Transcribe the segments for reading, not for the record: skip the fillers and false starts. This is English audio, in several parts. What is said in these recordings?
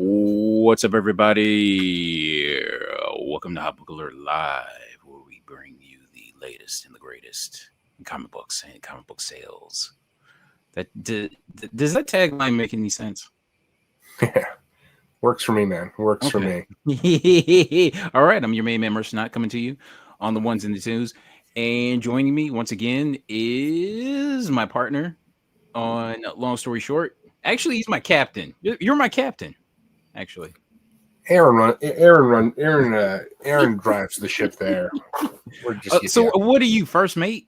What's up, everybody? Welcome to Hot Book Alert Live, where we bring you the latest and the greatest in comic books and comic book sales. Does that tagline make any sense? Yeah, works for me, man. Works for me. All right, I'm your main man, Mercenant, coming to you on the ones and the twos. And joining me once again is my partner on Long Story Short. Actually, he's my captain. You're my captain, actually. Aaron drives the ship there. We're just So what are you, first mate?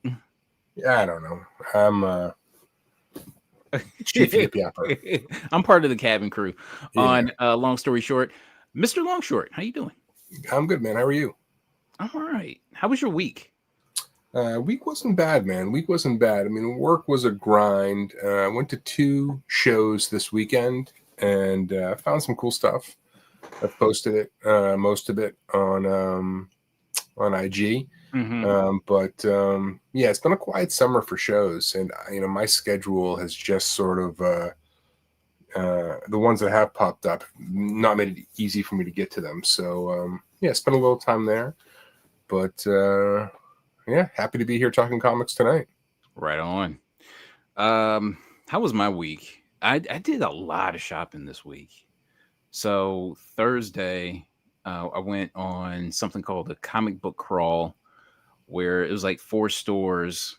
I don't know. I'm chief yip yapper. I'm part of the cabin crew. On Long Story Short, Mr. Long Short, how you doing? I'm good, man. How are you? I'm all right. How was your week? Week wasn't bad, man. Week wasn't bad. I mean, work was a grind. I went to 2 shows this weekend and found some cool stuff. I've posted it, most of it on IG. Mm-hmm. Yeah, it's been a quiet summer for shows, and my schedule has just sort of the ones that have popped up not made it easy for me to get to them. So yeah, spent a little time there, but yeah, happy to be here talking comics tonight. Right on. How was my week? I did a lot of shopping this week. So Thursday, I went on something called the comic book crawl, where it was like 4 stores.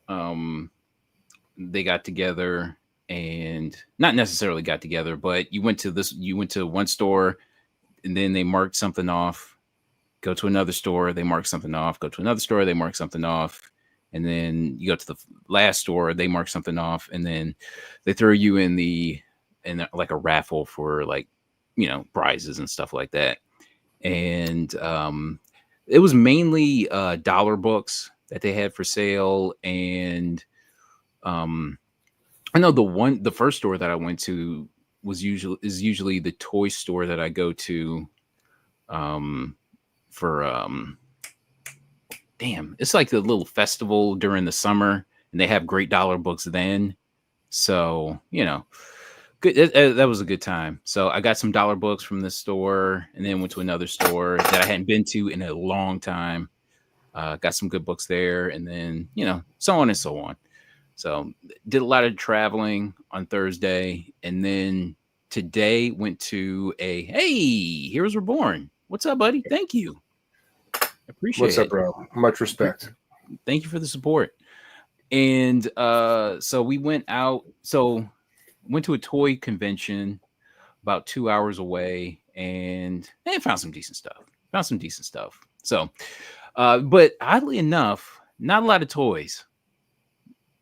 They got together, and not necessarily got together, but you went to one store, and then they marked something off. Go to another store, they mark something off. Go to another store, they mark something off. And then you go to the last store, they mark something off, and then they throw you in like a raffle for, like, prizes and stuff like that. And it was mainly dollar books that they had for sale. And I know the first store that I went to is usually the toy store that I go to for it's like the little festival during the summer, and they have great dollar books then. So, good. That was a good time. So I got some dollar books from this store, and then went to another store that I hadn't been to in a long time. Got some good books there, and then, so on and so on. So did a lot of traveling on Thursday, and then today went to Hey, Heroes Reborn. What's up, buddy? Thank you. Appreciate it. What's up, bro? Much respect. Thank you for the support. And so we went out. So went to a toy convention about 2 hours away, and found some decent stuff. So, but oddly enough, not a lot of toys.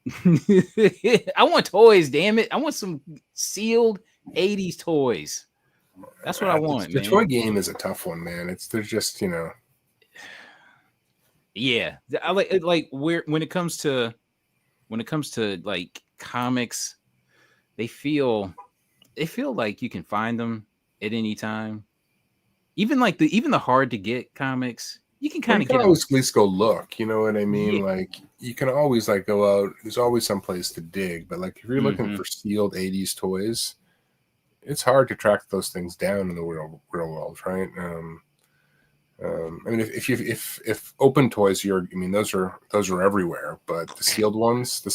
I want toys, damn it. I want some sealed 80s toys. That's what I want, the man. toy game is a tough one, man. There's just, Yeah, I like where when it comes to like comics, they feel like you can find them at any time. Even the hard to get comics, you can kind of get always at least go look. You know what I mean? Yeah. Like, you can always go out. There's always some place to dig. But like, if you're looking for sealed 80s toys, it's hard to track those things down in the real world, right? I mean, if open toys, those are everywhere. But the sealed ones, they're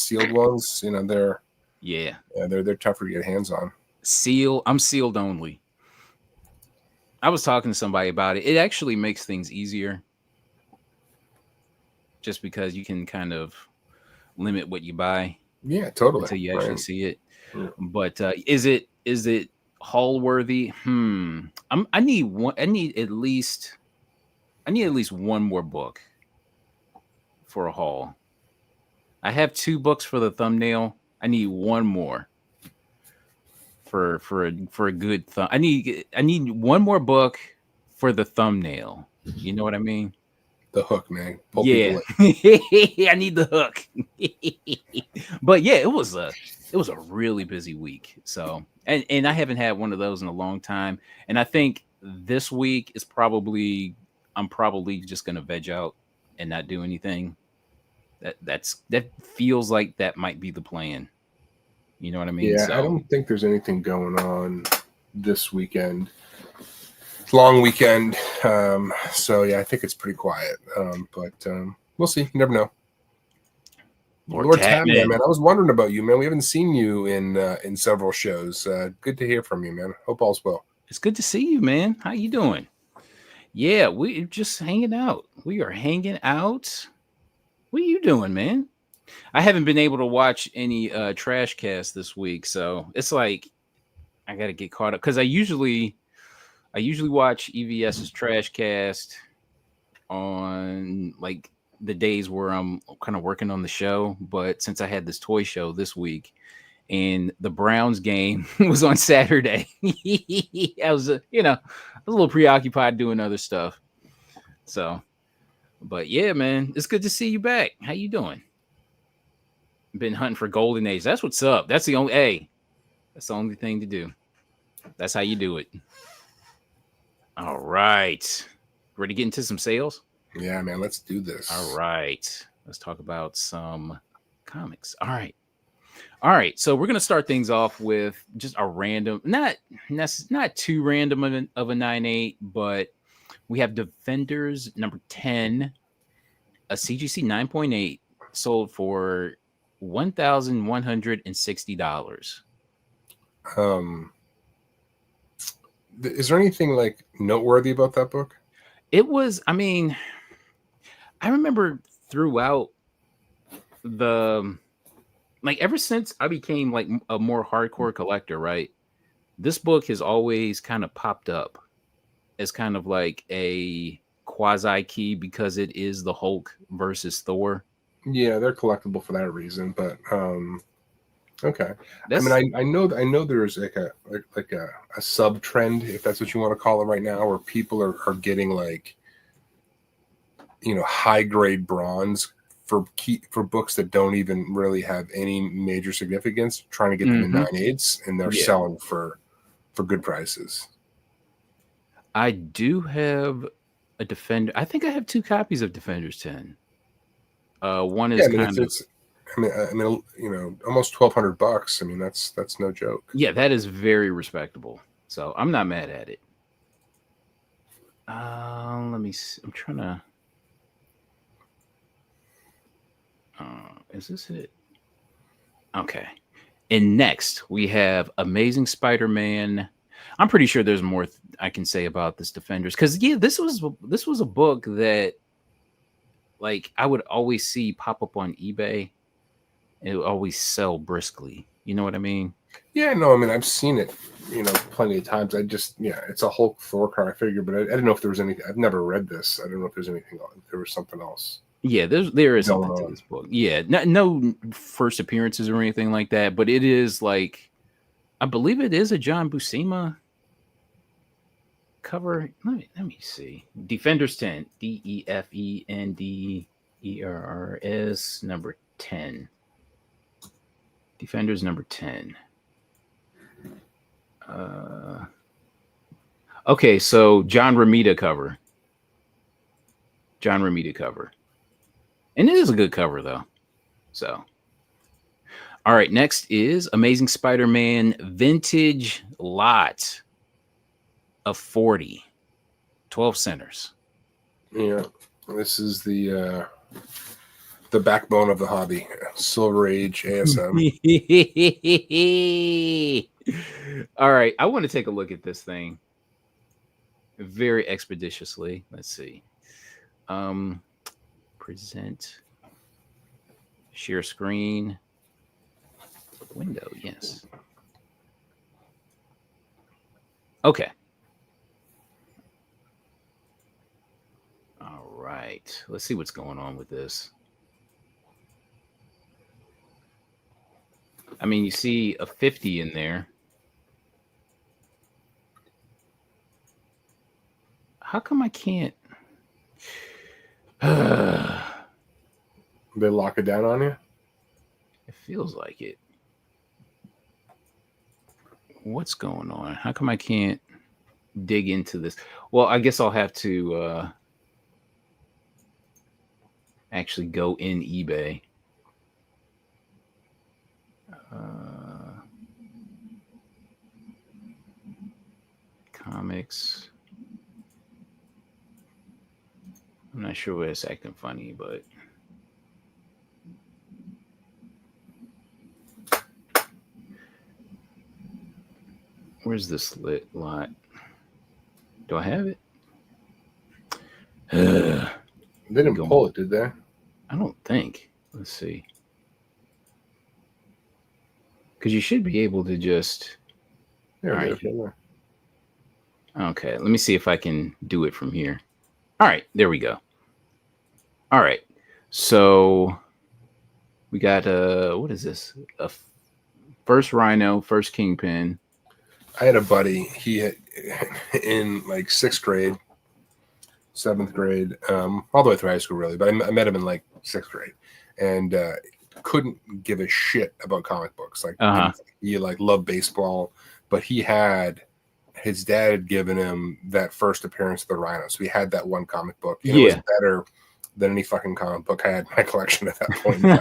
they're tougher to get hands on. I'm sealed only. I was talking to somebody about it. It actually makes things easier, just because you can kind of limit what you buy. Yeah, totally. Until you actually see it. Yeah. But is it haul worthy? I need at least one more book for a haul. I have 2 books for the thumbnail. I need one more for a good thumb. I need one more book for the thumbnail. You know what I mean? The hook, man. Pulp, yeah. I need the hook. But yeah, it was a really busy week. So, and I haven't had one of those in a long time. And I think this week is I'm probably just gonna veg out and not do anything. That feels like that might be the plan. You know what I mean? Yeah, so, I don't think there's anything going on this weekend. Long weekend. So yeah, I think it's pretty quiet. But we'll see. You never know. Lord Tapman, man. I was wondering about you, man. We haven't seen you in several shows. Good to hear from you, man. Hope all's well. It's good to see you, man. How you doing? Yeah, we're just hanging out. We are hanging out. What are you doing, man? I haven't been able to watch any trash cast this week, so it's like I got to get caught up because I usually watch EVS's trash cast on like the days where I'm kind of working on the show, but since I had this toy show this week and the Browns game was on Saturday, I was a little preoccupied doing other stuff. So, but yeah, man, it's good to see you back. How you doing? Been hunting for golden age. That's what's up. That's the only that's the only thing to do. That's how you do it. All right. Ready to get into some sales? Yeah, man, let's do this. All right. Let's talk about some comics. All right. So we're going to start things off with just a random, not too random of a 9.8, but we have Defenders number 10, a CGC 9.8 sold for $1,160. Is there anything like noteworthy about that book? It was, I mean, I remember throughout ever since I became like a more hardcore collector, right? This book has always kind of popped up as kind of like a quasi key because it is the Hulk versus Thor. Yeah, they're collectible for that reason, but okay. I know there's like a sub trend, if that's what you want to call it right now, where people are getting like high grade bronze for books that don't even really have any major significance, trying to get them in 9.8s, and they're selling for good prices. I do have a Defender. I think I have 2 copies of Defenders 10. One is almost $1,200. I mean, that's no joke. Yeah, that is very respectable. So I'm not mad at it. Let me see. I'm trying to. Is this it? Okay. And next we have Amazing Spider-Man. I'm pretty sure there's more I can say about this Defenders because this was a book that like I would always see pop up on eBay. It would always sell briskly. You know what I mean? Yeah, no, I mean I've seen it, plenty of times. It's a Hulk Thor card, I figure, but I didn't know if there was anything. I've never read this. I don't know if there's anything. If there was something else. Yeah, there is something to this book. Yeah, no first appearances or anything like that, but it is like, I believe it is a John Buscema cover. Let me see. Defenders 10, Defenders number 10. Defenders number 10. Okay, so John Romita cover. And it is a good cover, though. So, all right, next is Amazing Spider-Man Vintage Lot of 40. 12 centers. Yeah, this is the backbone of the hobby. Silver Age ASM. All right, I want to take a look at this thing very expeditiously. Let's see. Present, share screen, window. Yes. Okay. All right. Let's see what's going on with this. I mean, you see a 50 in there. How come I can't? They lock it down on you? It feels like it. What's going on? How come I can't dig into this? Well, I guess I'll have to actually go in eBay. Comics. I'm not sure where it's acting funny, but where's this lit lot? Do I have it? They didn't pull it, did they? I don't think. Let's see. Because you should be able to just. There it is. Okay, let me see if I can do it from here. All right, there we go. All right, so we got what is this? A first Rhino, first Kingpin. I had a buddy. He had in like 6th grade, 7th grade, all the way through high school, really. But I met him in like 6th grade, and couldn't give a shit about comic books. Like he like loved baseball, but he had his dad had given him that first appearance of the Rhino, so he had that one comic book. And it was better than any fucking comic book I had in my collection at that point in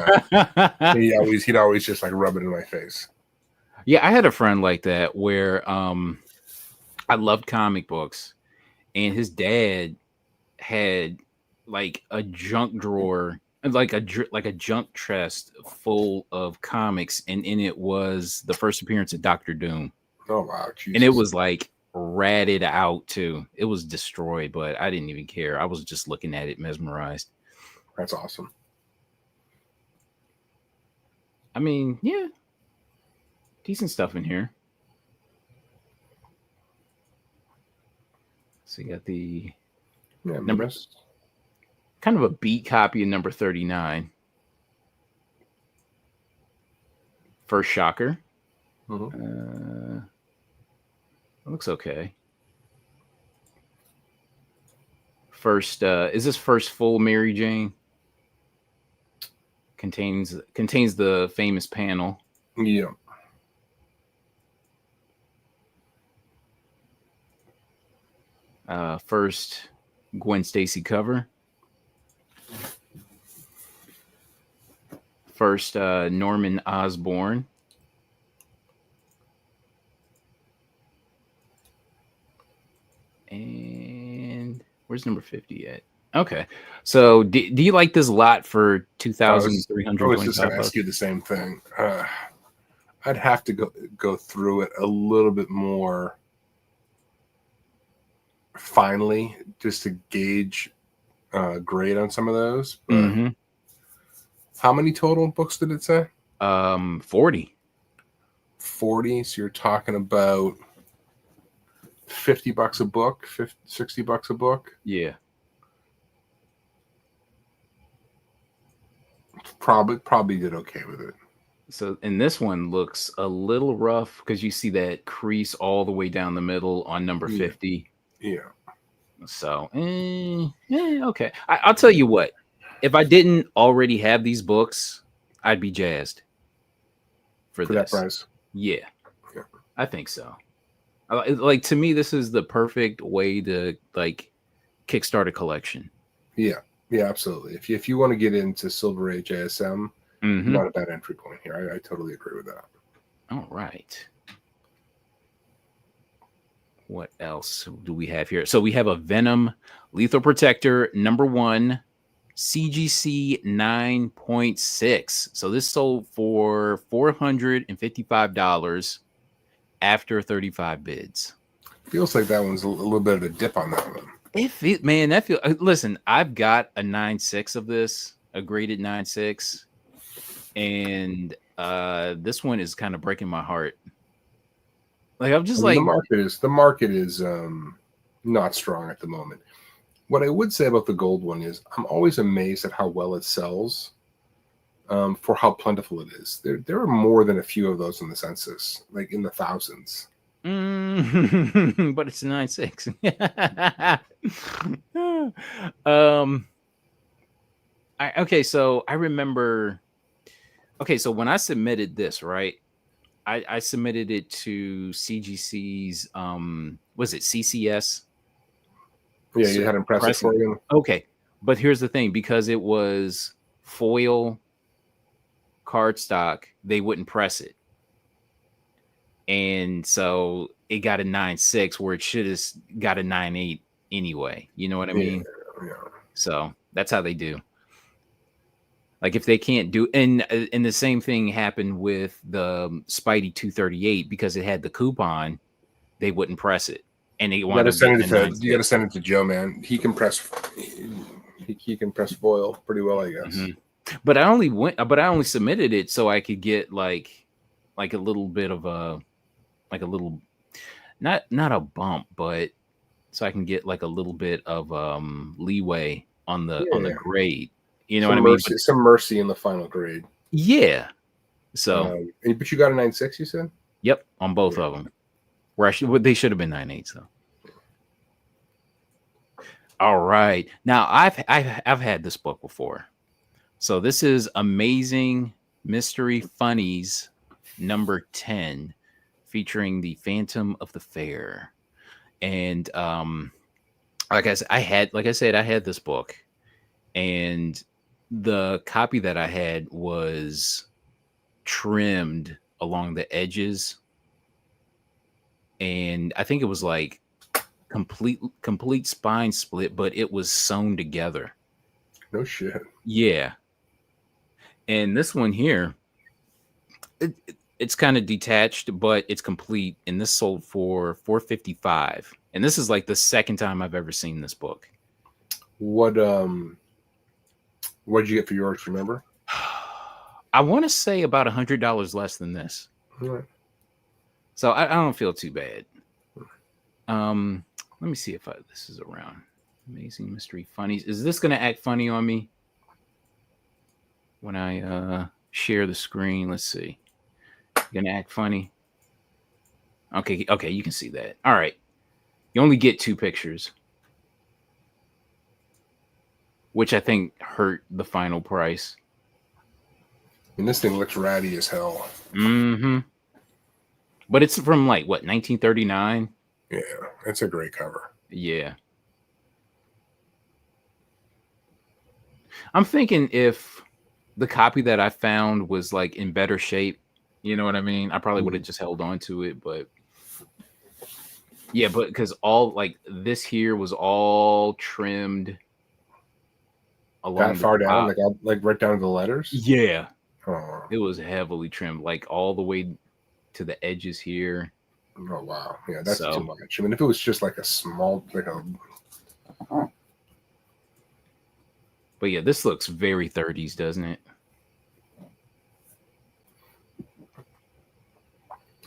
time. He'd always just like rub it in my face. Yeah, I had a friend like that where I loved comic books, and his dad had like a junk drawer, like a junk chest full of comics, and in it was the first appearance of Dr. Doom. Oh wow! Jesus. And it was like ratted out too. It was destroyed, but I didn't even care. I was just looking at it, mesmerized. That's awesome. I mean, yeah, decent stuff in here. So you got the numbers, kind of a beat copy of number 39. First Shocker. Mm-hmm. Looks okay. First, is this first full Mary Jane? Contains the famous panel. Yeah. First Gwen Stacy cover. First Norman Osborn. And where's number 50 at? Okay. So do you like this lot for 2,325? I was just going to ask you the same thing. I'd have to go through it a little bit more finally just to gauge grade on some of those. But how many total books did it say? 40. 40. So you're talking about $50 a book, $60 a book. Yeah. Probably did okay with it. So, and this one looks a little rough because you see that crease all the way down the middle on number 50. Yeah. So, okay. I'll tell you what. If I didn't already have these books, I'd be jazzed for this. That price. Yeah, I think so. Like, to me, this is the perfect way to like kickstart a collection. Yeah, absolutely. If you want to get into Silver Age ASM, not a bad entry point here. I totally agree with that. All right. What else do we have here? So we have a Venom Lethal Protector #1 CGC 9.6. So this sold for $455 after 35 bids. Feels like that one's a little bit of a dip on that one. Listen, I've got a 9.6 of this, a graded 9.6, and this one is kind of breaking my heart. Like, I'm just the market is not strong at the moment. What I would say about the gold one is I'm always amazed at how well it sells for how plentiful it is. There are more than a few of those in the census, like in the thousands. But it's 9.6. Okay, so I remember. Okay, so when I submitted this, right? I submitted it to CGC's was it CCS? Yeah, you had them press it for you. Okay, but here's the thing, because it was foil cardstock, they wouldn't press it. And so it got a 9.6 where it should have got a 9.8 anyway. You know what I mean? Yeah. So that's how they do. Like if they can't do, and the same thing happened with the Spidey 238 because it had the coupon, they wouldn't press it, and they wanted to send it to you. Got to send it to Joe, man. He can press. He can press foil pretty well, I guess. Mm-hmm. But I only submitted it so I could get like a little bit of a not a bump, but so I can get like a little bit of leeway on the grade. You know what I mean? Some mercy in the final grade. Yeah. So, but you got a 9.6, you said? Yep, on both of them. Where they should have been 9.8. So, all right. Now I've had this book before. So this is Amazing Mystery Funnies number 10, featuring the Phantom of the Fair, and like I said, I had this book, and the copy that I had was trimmed along the edges, and I think it was like complete spine split, but it was sewn together. No shit. Yeah. And this one here, it's kind of detached, but it's complete, and this sold for $4.55. And this is like the second time I've ever seen this book. What did you get for yours? Remember? I want to say about $100 less than this. Right. So I don't feel too bad. Let me see if this is around. Amazing Mystery Funnies. Is this going to act funny on me when I share the screen? Let's see. Going to act funny? Okay, you can see that. All right. You only get 2 pictures, which I think hurt the final price. And this thing looks ratty as hell. Mm-hmm. But it's from like what, 1939? Yeah, it's a great cover. Yeah. I'm thinking if the copy that I found was like in better shape, you know what I mean? I probably would have just held on to it, but yeah, but because all like this here was all trimmed along that far down, like right down to the letters. Yeah. Oh. It was heavily trimmed, like all the way to the edges here. Oh wow, yeah, that's too much. I mean, if it was just like a small, But yeah, this looks very 30s, doesn't it?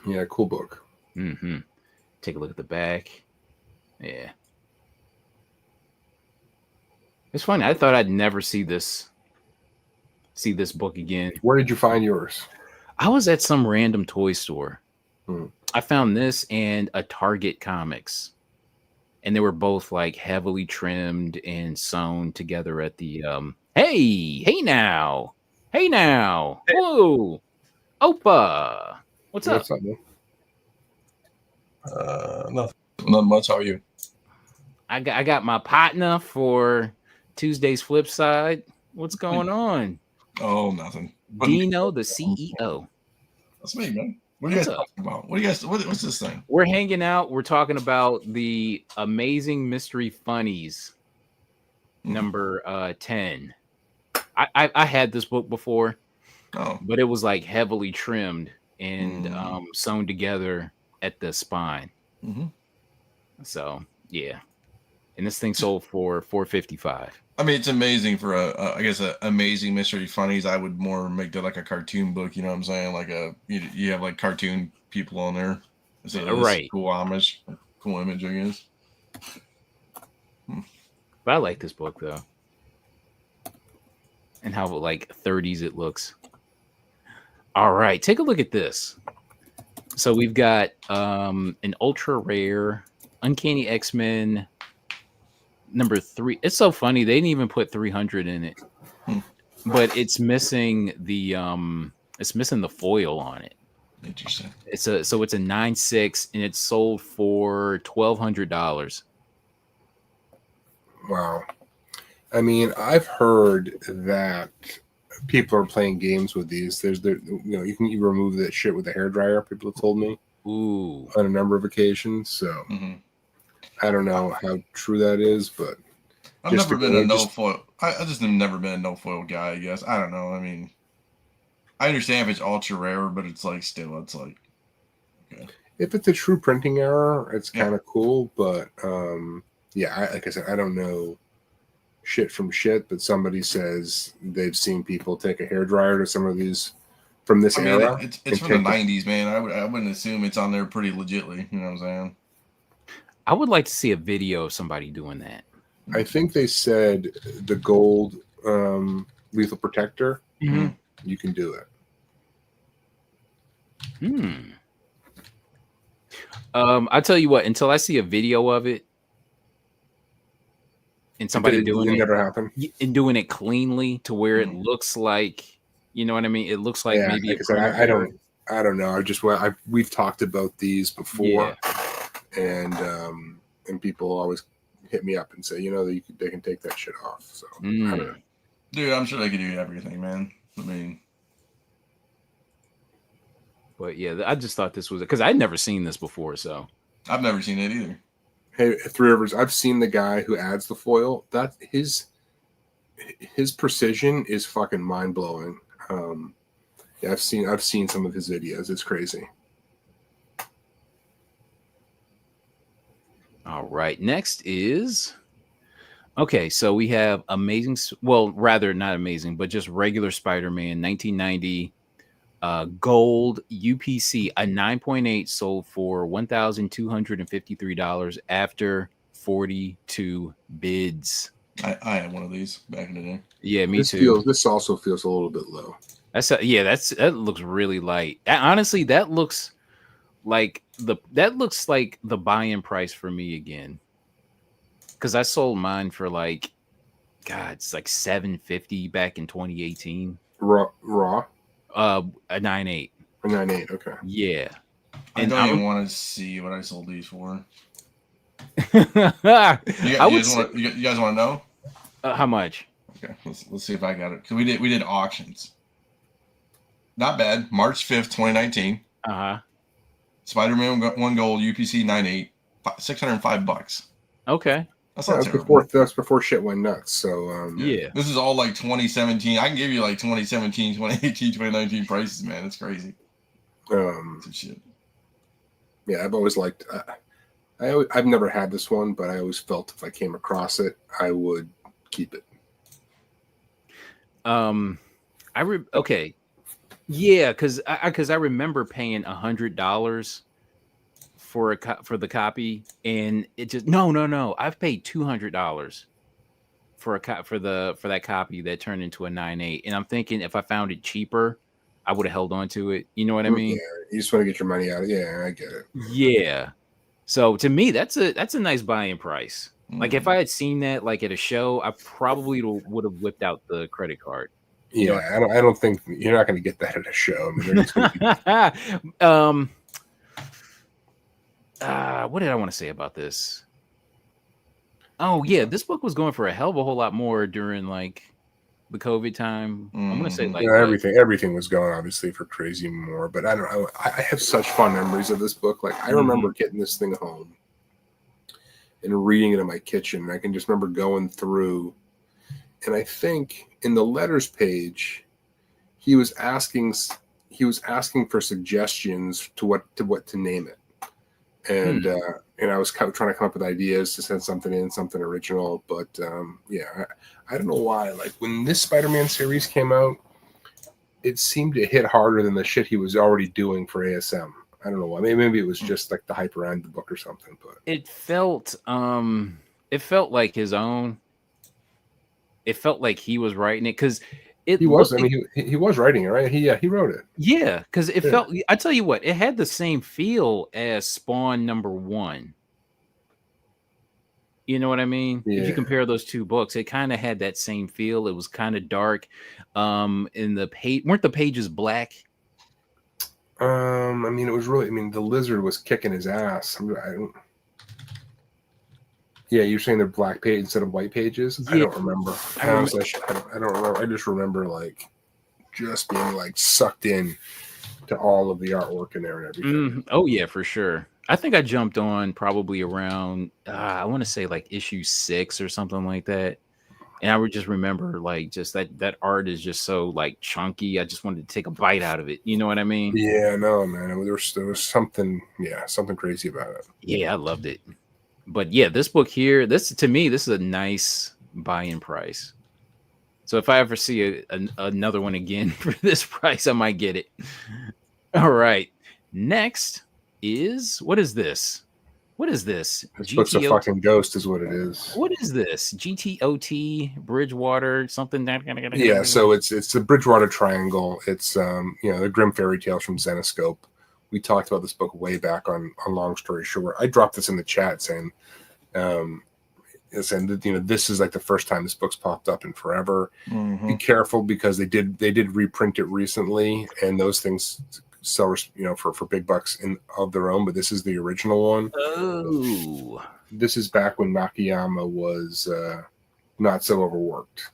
Yeah, cool book. Mm-hmm. Take a look at the back. Yeah. It's funny. I thought I'd never see this book again. Where did you find yours? I was at some random toy store. I found this and a Target Comics, and they were both like heavily trimmed and sewn together at the hey now, whoa, Opa, what's up? What's up, man? Nothing much. How are you? I got my partner for Tuesday's Flip Side. What's going on? Oh, nothing. Dino, the CEO. That's me, man. What are you guys talking about? What's this thing? We're hanging out. We're talking about the Amazing Mystery Funnies number 10. I had this book before, but it was like heavily trimmed and sewn together at the spine. Mm-hmm. So yeah, and this thing sold for $4.55. I mean, it's amazing for I guess a Amazing Mystery Funnies. I would more make that like a cartoon book. You know what I'm saying? Like you have like cartoon people on there. Right. Cool homage, cool image, I guess. But I like this book though, and how like 30s it looks. All right, take a look at this. So we've got an ultra rare Uncanny X-Men number 3. It's so funny they didn't even put 300 in it, but it's missing the foil on it. Interesting. It's a 9.6 and it's sold for $1,200. Wow. I mean, I've heard that people are playing games with these. You can remove that shit with a hairdryer. People have told me. Ooh. on a number of occasions. So I don't know how true that is, but I've never been a no foil. I just have never been a no foil guy. I guess I don't know. I mean, I understand if it's ultra rare, but it's like still, it's like okay. If it's a true printing error, it's kind of cool. But like I said, I don't know shit from shit. But somebody says they've seen people take a hairdryer to some of these from this era. It's from the 90s, man. I wouldn't assume it's on there pretty legitly. You know what I'm saying? I would like to see a video of somebody doing that. I think they said the gold lethal protector. You can do it. I tell you what, until I see a video of it and somebody doing it, never happened. And doing it cleanly to where it looks like, you know what I mean? It looks like maybe I don't know. We've talked about these before, and people always hit me up and say, you know, they can take that shit off. So I don't know. Dude, I'm sure they can do everything, man. I mean. But yeah, I just thought this was because I'd never seen this before, so I've never seen it either. Hey, Three Rivers, I've seen the guy who adds the foil. That his precision is fucking mind blowing. I've seen some of his videos. It's crazy. All right, next is okay. So we have amazing. Well, rather not amazing, but just regular Spider-Man, 1990. Gold UPC, a 9.8 sold for $1,253 after 42 bids. I had one of these back in the day. Yeah, me too. This also feels a little bit low. That looks really light. Honestly, that looks like the buy-in price for me again. Because I sold mine for like, God, it's like $750 back in 2018. Raw. A 9.8. A 9.8. Okay. Yeah. I don't even want to see what I sold these for. You guys want to know? How much? Okay, let's see if I got it. Because we did auctions. Not bad. March 5th, 2019. Spider-Man 1 gold UPC 9.8, $605. Okay. That's before shit went nuts. So this is all like 2017. I can give you like 2017, 2018, 2019 prices, man. It's crazy. Shit. Yeah, I've always liked. I've never had this one, but I always felt if I came across it, I would keep it. Okay, yeah, because I remember paying $100 for the copy, and it just no. I've paid $200 for that copy that turned into a 9.8, and I'm thinking if I found it cheaper, I would have held on to it. You know what I mean? Yeah, you just want to get your money out. Yeah, I get it. Yeah. So to me, that's a nice buy-in price. Like if I had seen that like at a show, I probably would have whipped out the credit card. Yeah, I don't think you're not going to get that at a show. I mean, they're just gonna be... what did I want to say about this? Oh yeah, this book was going for a hell of a whole lot more during like the COVID time. I'm gonna say like everything was going obviously for crazy more, but I don't know. I have such fond memories of this book. Like I remember getting this thing home and reading it in my kitchen. And I can just remember going through, and I think in the letters page, he was asking for suggestions to what to name it. And I was trying to come up with ideas to send something original, but I don't know why. Like when this Spider-Man series came out, it seemed to hit harder than the shit he was already doing for ASM. I don't know why. Maybe it was just like the hype around the book or something. But it felt like his own. It felt like he was writing it because. He was. I mean, he was writing it, right? He wrote it. Yeah, because it felt. I tell you what, it had the same feel as Spawn #1. You know what I mean? Yeah. If you compare those two books, it kind of had that same feel. It was kind of dark. In the page, weren't the pages black? I mean, it was really. I mean, the lizard was kicking his ass. Yeah, you're saying they're black page instead of white pages? Yeah. I don't remember. Honestly, I don't remember. I just remember like just being like sucked in to all of the artwork in there and everything. Oh yeah, for sure. I think I jumped on probably around I want to say like issue 6 or something like that. And I would just remember like just that art is just so like chunky. I just wanted to take a bite out of it. You know what I mean? Yeah, no, man. There was something, something crazy about it. Yeah, I loved it. But yeah, this book here, this to me, this is a nice buy-in price. So if I ever see another one again for this price, I might get it. All right. Next is what is this? What is this? This book's a fucking ghost, is what it is. What is this? GTOT Bridgewater something? Yeah, so it's the Bridgewater Triangle. It's the Grim Fairy Tales from Zenoscope. We talked about this book way back on Long Story Short. I dropped this in the chat saying, this is like the first time this book's popped up in forever. Mm-hmm. Be careful because they did reprint it recently, and those things sell for big bucks of their own. But this is the original one. Oh, this is back when Nakayama was not so overworked.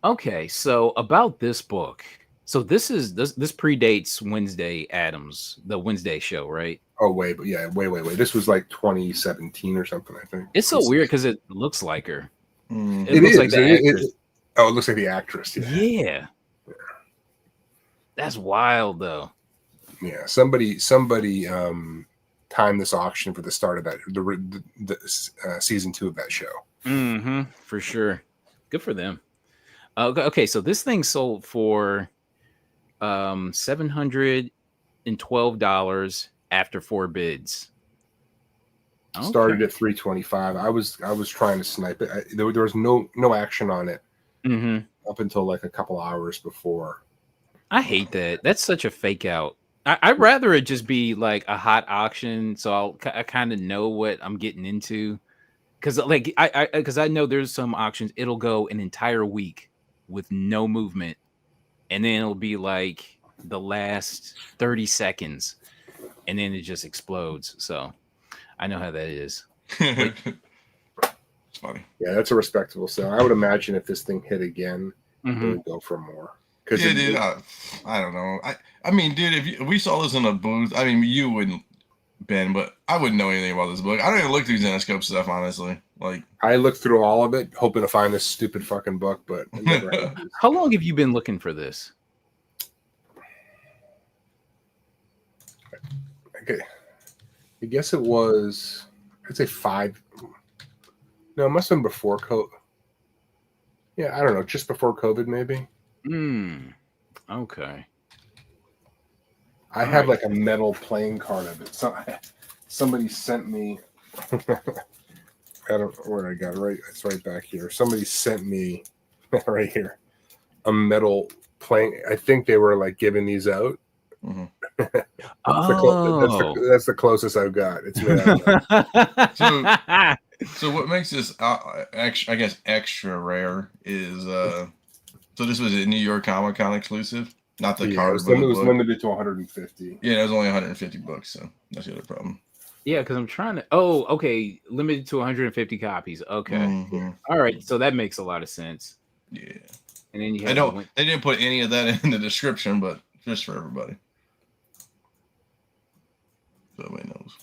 Okay, so about this book. So this predates Wednesday Addams, the Wednesday show, right? Oh, way. This was like 2017 or something, I think. It's so weird because it looks like her. It looks like the actress. It looks like the actress. Yeah. That's wild, though. Yeah, somebody timed this auction for the start of that the season 2 of that show. Mm-hmm, for sure. Good for them. Okay, so this thing sold for $712 after 4 bids. Okay. Started at $325. I was trying to snipe it. There was no action on it up until like a couple hours before. I hate that. That's such a fake out. I'd rather it just be like a hot auction, so I kind of know what I'm getting into. Because like I know there's some auctions it'll go an entire week with no movement, and then it'll be like the last 30 seconds, and then it just explodes. So I know how that is. It's funny. Yeah, that's a respectable sale. I would imagine if this thing hit again, it would go for more. Yeah, dude, I don't know. I mean, dude, if we saw this in a booth, I mean, you wouldn't, Ben, but I wouldn't know anything about this book. I don't even look through Zenoscope stuff, honestly. Like, I looked through all of it, hoping to find this stupid fucking book, but How long have you been looking for this? Okay, I guess it was. I'd say 5. No, it must have been before COVID. Yeah, I don't know, just before COVID, maybe. Okay. I have like a metal playing card of it. Somebody sent me. I don't know where I got it. Right, it's right back here. Somebody sent me right here a metal playing. I think they were like giving these out. mm-hmm. That's the closest I've got. It's made out of So what makes this extra rare is so this was a New York Comic Con exclusive, not the card. It was limited to 150. Yeah, it was only 150 books, so that's the other problem. Yeah, because I'm trying to. Oh, okay, limited to 150 copies. Okay, all right, so that makes a lot of sense. Yeah, and then you have. They didn't put any of that in the description, but just for everybody, so everybody knows.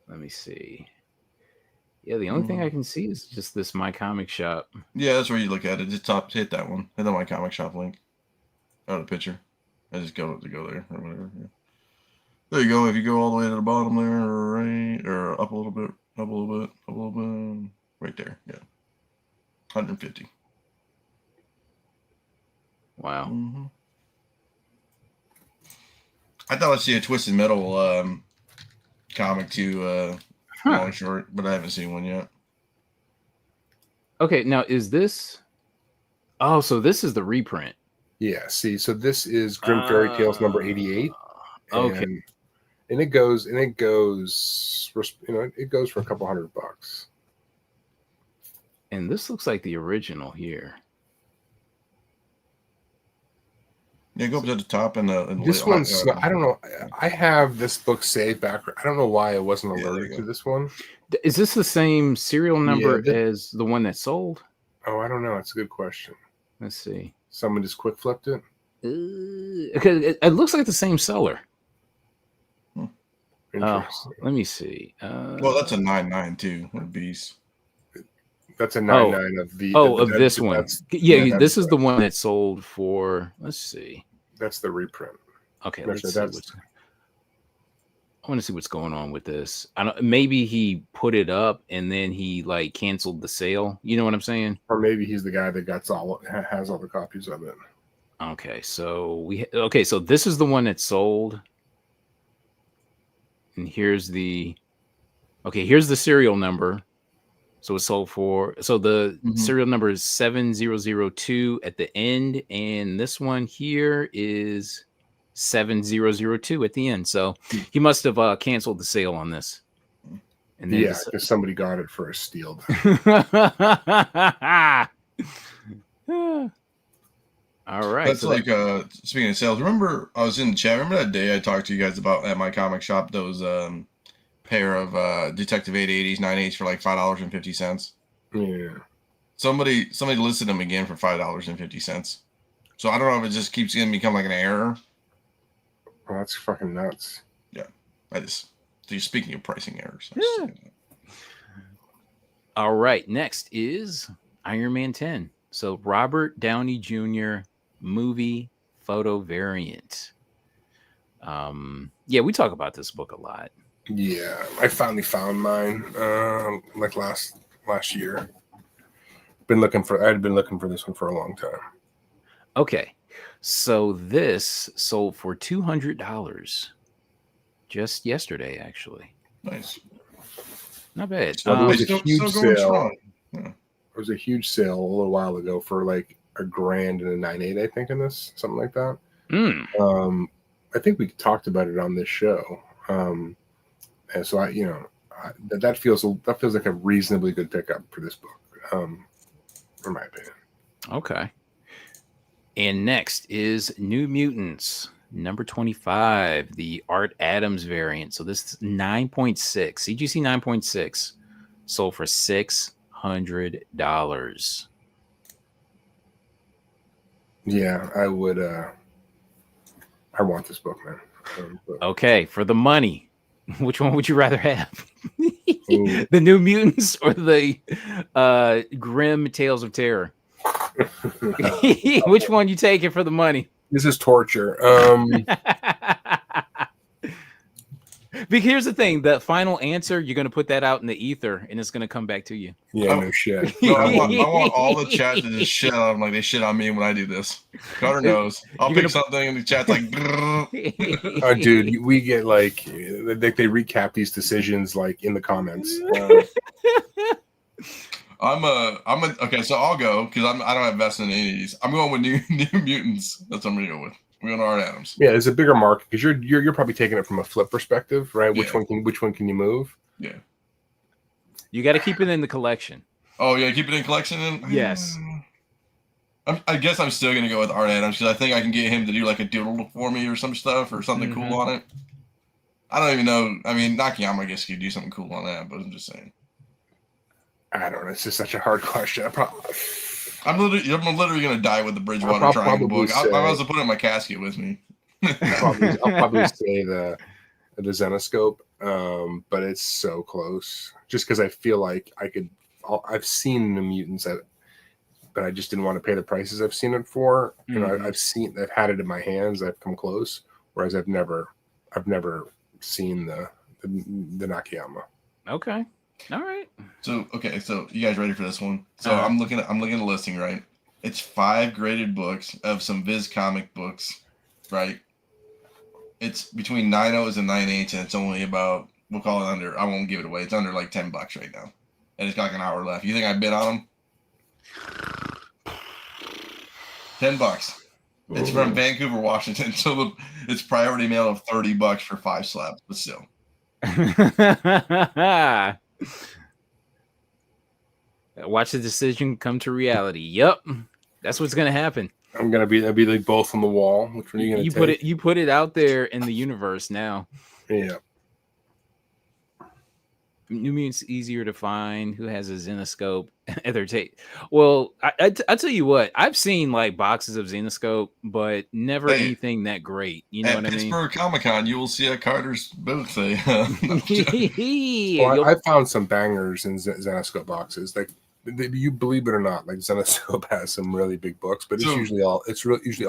Let me see. Yeah, the only thing I can see is just this My Comic Shop. Yeah, that's where you look at it. Just hit that one. Hit the My Comic Shop link. Or the picture. I just go there or whatever. Yeah. There you go. If you go all the way to the bottom there, right, or up a little bit, right there. Yeah, 150. Wow. I thought I'd see a Twisted Metal comic too. Long short, but I haven't seen one yet. Okay, now is this? Oh, so this is the reprint. Yeah. See, so this is Grim Fairy Tales number 88. Okay. And it goes for a couple $100. And this looks like the original here. Yeah, go up to the top and this one's. I don't know. I have this book saved back. I don't know why I wasn't alerted to this one. Is this the same serial number as the one that sold? Oh, I don't know. It's a good question. Let's see. Someone just quick flipped it. Because it looks like the same seller. Let me see. Well, that's a 9.9 too. What a beast. That's a 9.9 of the. Of this one. Yeah, this is the one that sold for. Let's see. That's the reprint. Okay, let's see. I want to see what's going on with this. I don't. Maybe he put it up and then he like canceled the sale. You know what I'm saying? Or maybe he's the guy that has all the copies of it. Okay, so so this is the one that sold. And here's the serial number. So it sold for, the serial number is 7002 at the end. And this one here is 7002 at the end. So he must have canceled the sale on this. And then because somebody got it for a steal. All right. That's speaking of sales, remember I was in the chat. Remember that day I talked to you guys about at my comic shop, those pair of Detective 880s, 9.8s for like $5.50. Yeah. Somebody listed them again for $5.50. So I don't know if it just keeps going to become like an error. Well, that's fucking nuts. Yeah. So you're speaking of pricing errors. Yeah. All right. Next is Iron Man 10. So Robert Downey Jr. movie photo variant. We talk about this book a lot. Yeah, I finally found mine like last year. I'd been looking for this one for a long time. Okay. So this sold for $200 just yesterday, actually. Nice. Not bad. So there was a huge sale. There was a huge sale a little while ago for like $1,000 and a 9.8, I think, in this, something like that. I think we talked about it on this show. And so that feels like a reasonably good pickup for this book, in my opinion. Okay. And next is New Mutants, number 25, the Art Adams variant. So this is 9.6, CGC 9.6, sold for $600. Yeah, I would. I want this book, man. Okay, for the money, which one would you rather have? The New Mutants or the Grim Tales of Terror? Which one you taking for the money? This is torture. Because here's the thing: the final answer, you're going to put that out in the ether, and it's going to come back to you. Yeah, no shit. I want all the chat to just shit on them like they shit on me when I do this. Carter knows. I'll pick something, and the chat's like, oh, dude, we get like they recap these decisions like in the comments. Okay, so I'll go because I don't have vested in any of these. I'm going with New Mutants. That's what I'm gonna go with. We're going to Art Adams. Yeah, it's a bigger market because you're probably taking it from a flip perspective, right? Yeah. Which one can you move? Yeah. You got to keep it in the collection. Oh yeah, keep it in collection. Yes. I guess I'm still gonna go with Art Adams because I think I can get him to do like a doodle for me or some stuff or something cool on it. I don't even know. I mean, Nakayama, I guess, could do something cool on that, but I'm just saying. I don't know. It's just such a hard question. I'm literally gonna die with the Bridgewater Triangle book. I might as well put it in my casket with me. I'll probably say the Zenoscope, but it's so close. Just because I feel like I've seen the Mutants, but I just didn't want to pay the prices I've seen it for. You know, I've had it in my hands. I've come close, whereas I've never seen the Nakayama. Okay. All right. So you guys ready for this one? So I'm looking at the listing, right? It's 5 graded books of some Viz comic books, right? It's between 9.0s and 9.8s, and it's only about, we'll call it under, I won't give it away, it's under like $10 right now. And it's got like an hour left. You think I bid on them? $10. It's from Vancouver, Washington. So it's priority mail of $30 for 5 slabs, but still. Watch the decision come to reality. Yep, that's what's gonna happen. I'll be like both on the wall. Which one are you gonna take? You put it out there in the universe now. Yeah. New Mutants easier to find. Who has a Zenoscope at their tape? Well, I tell you what, I've seen like boxes of Zenoscope, but never anything that great. You know what I mean? At Pittsburgh Comic-Con, you will see at Carter's booth. I found some bangers in Zenoscope boxes. Like, you believe it or not, like Zenoscope has some really big books, but it's usually all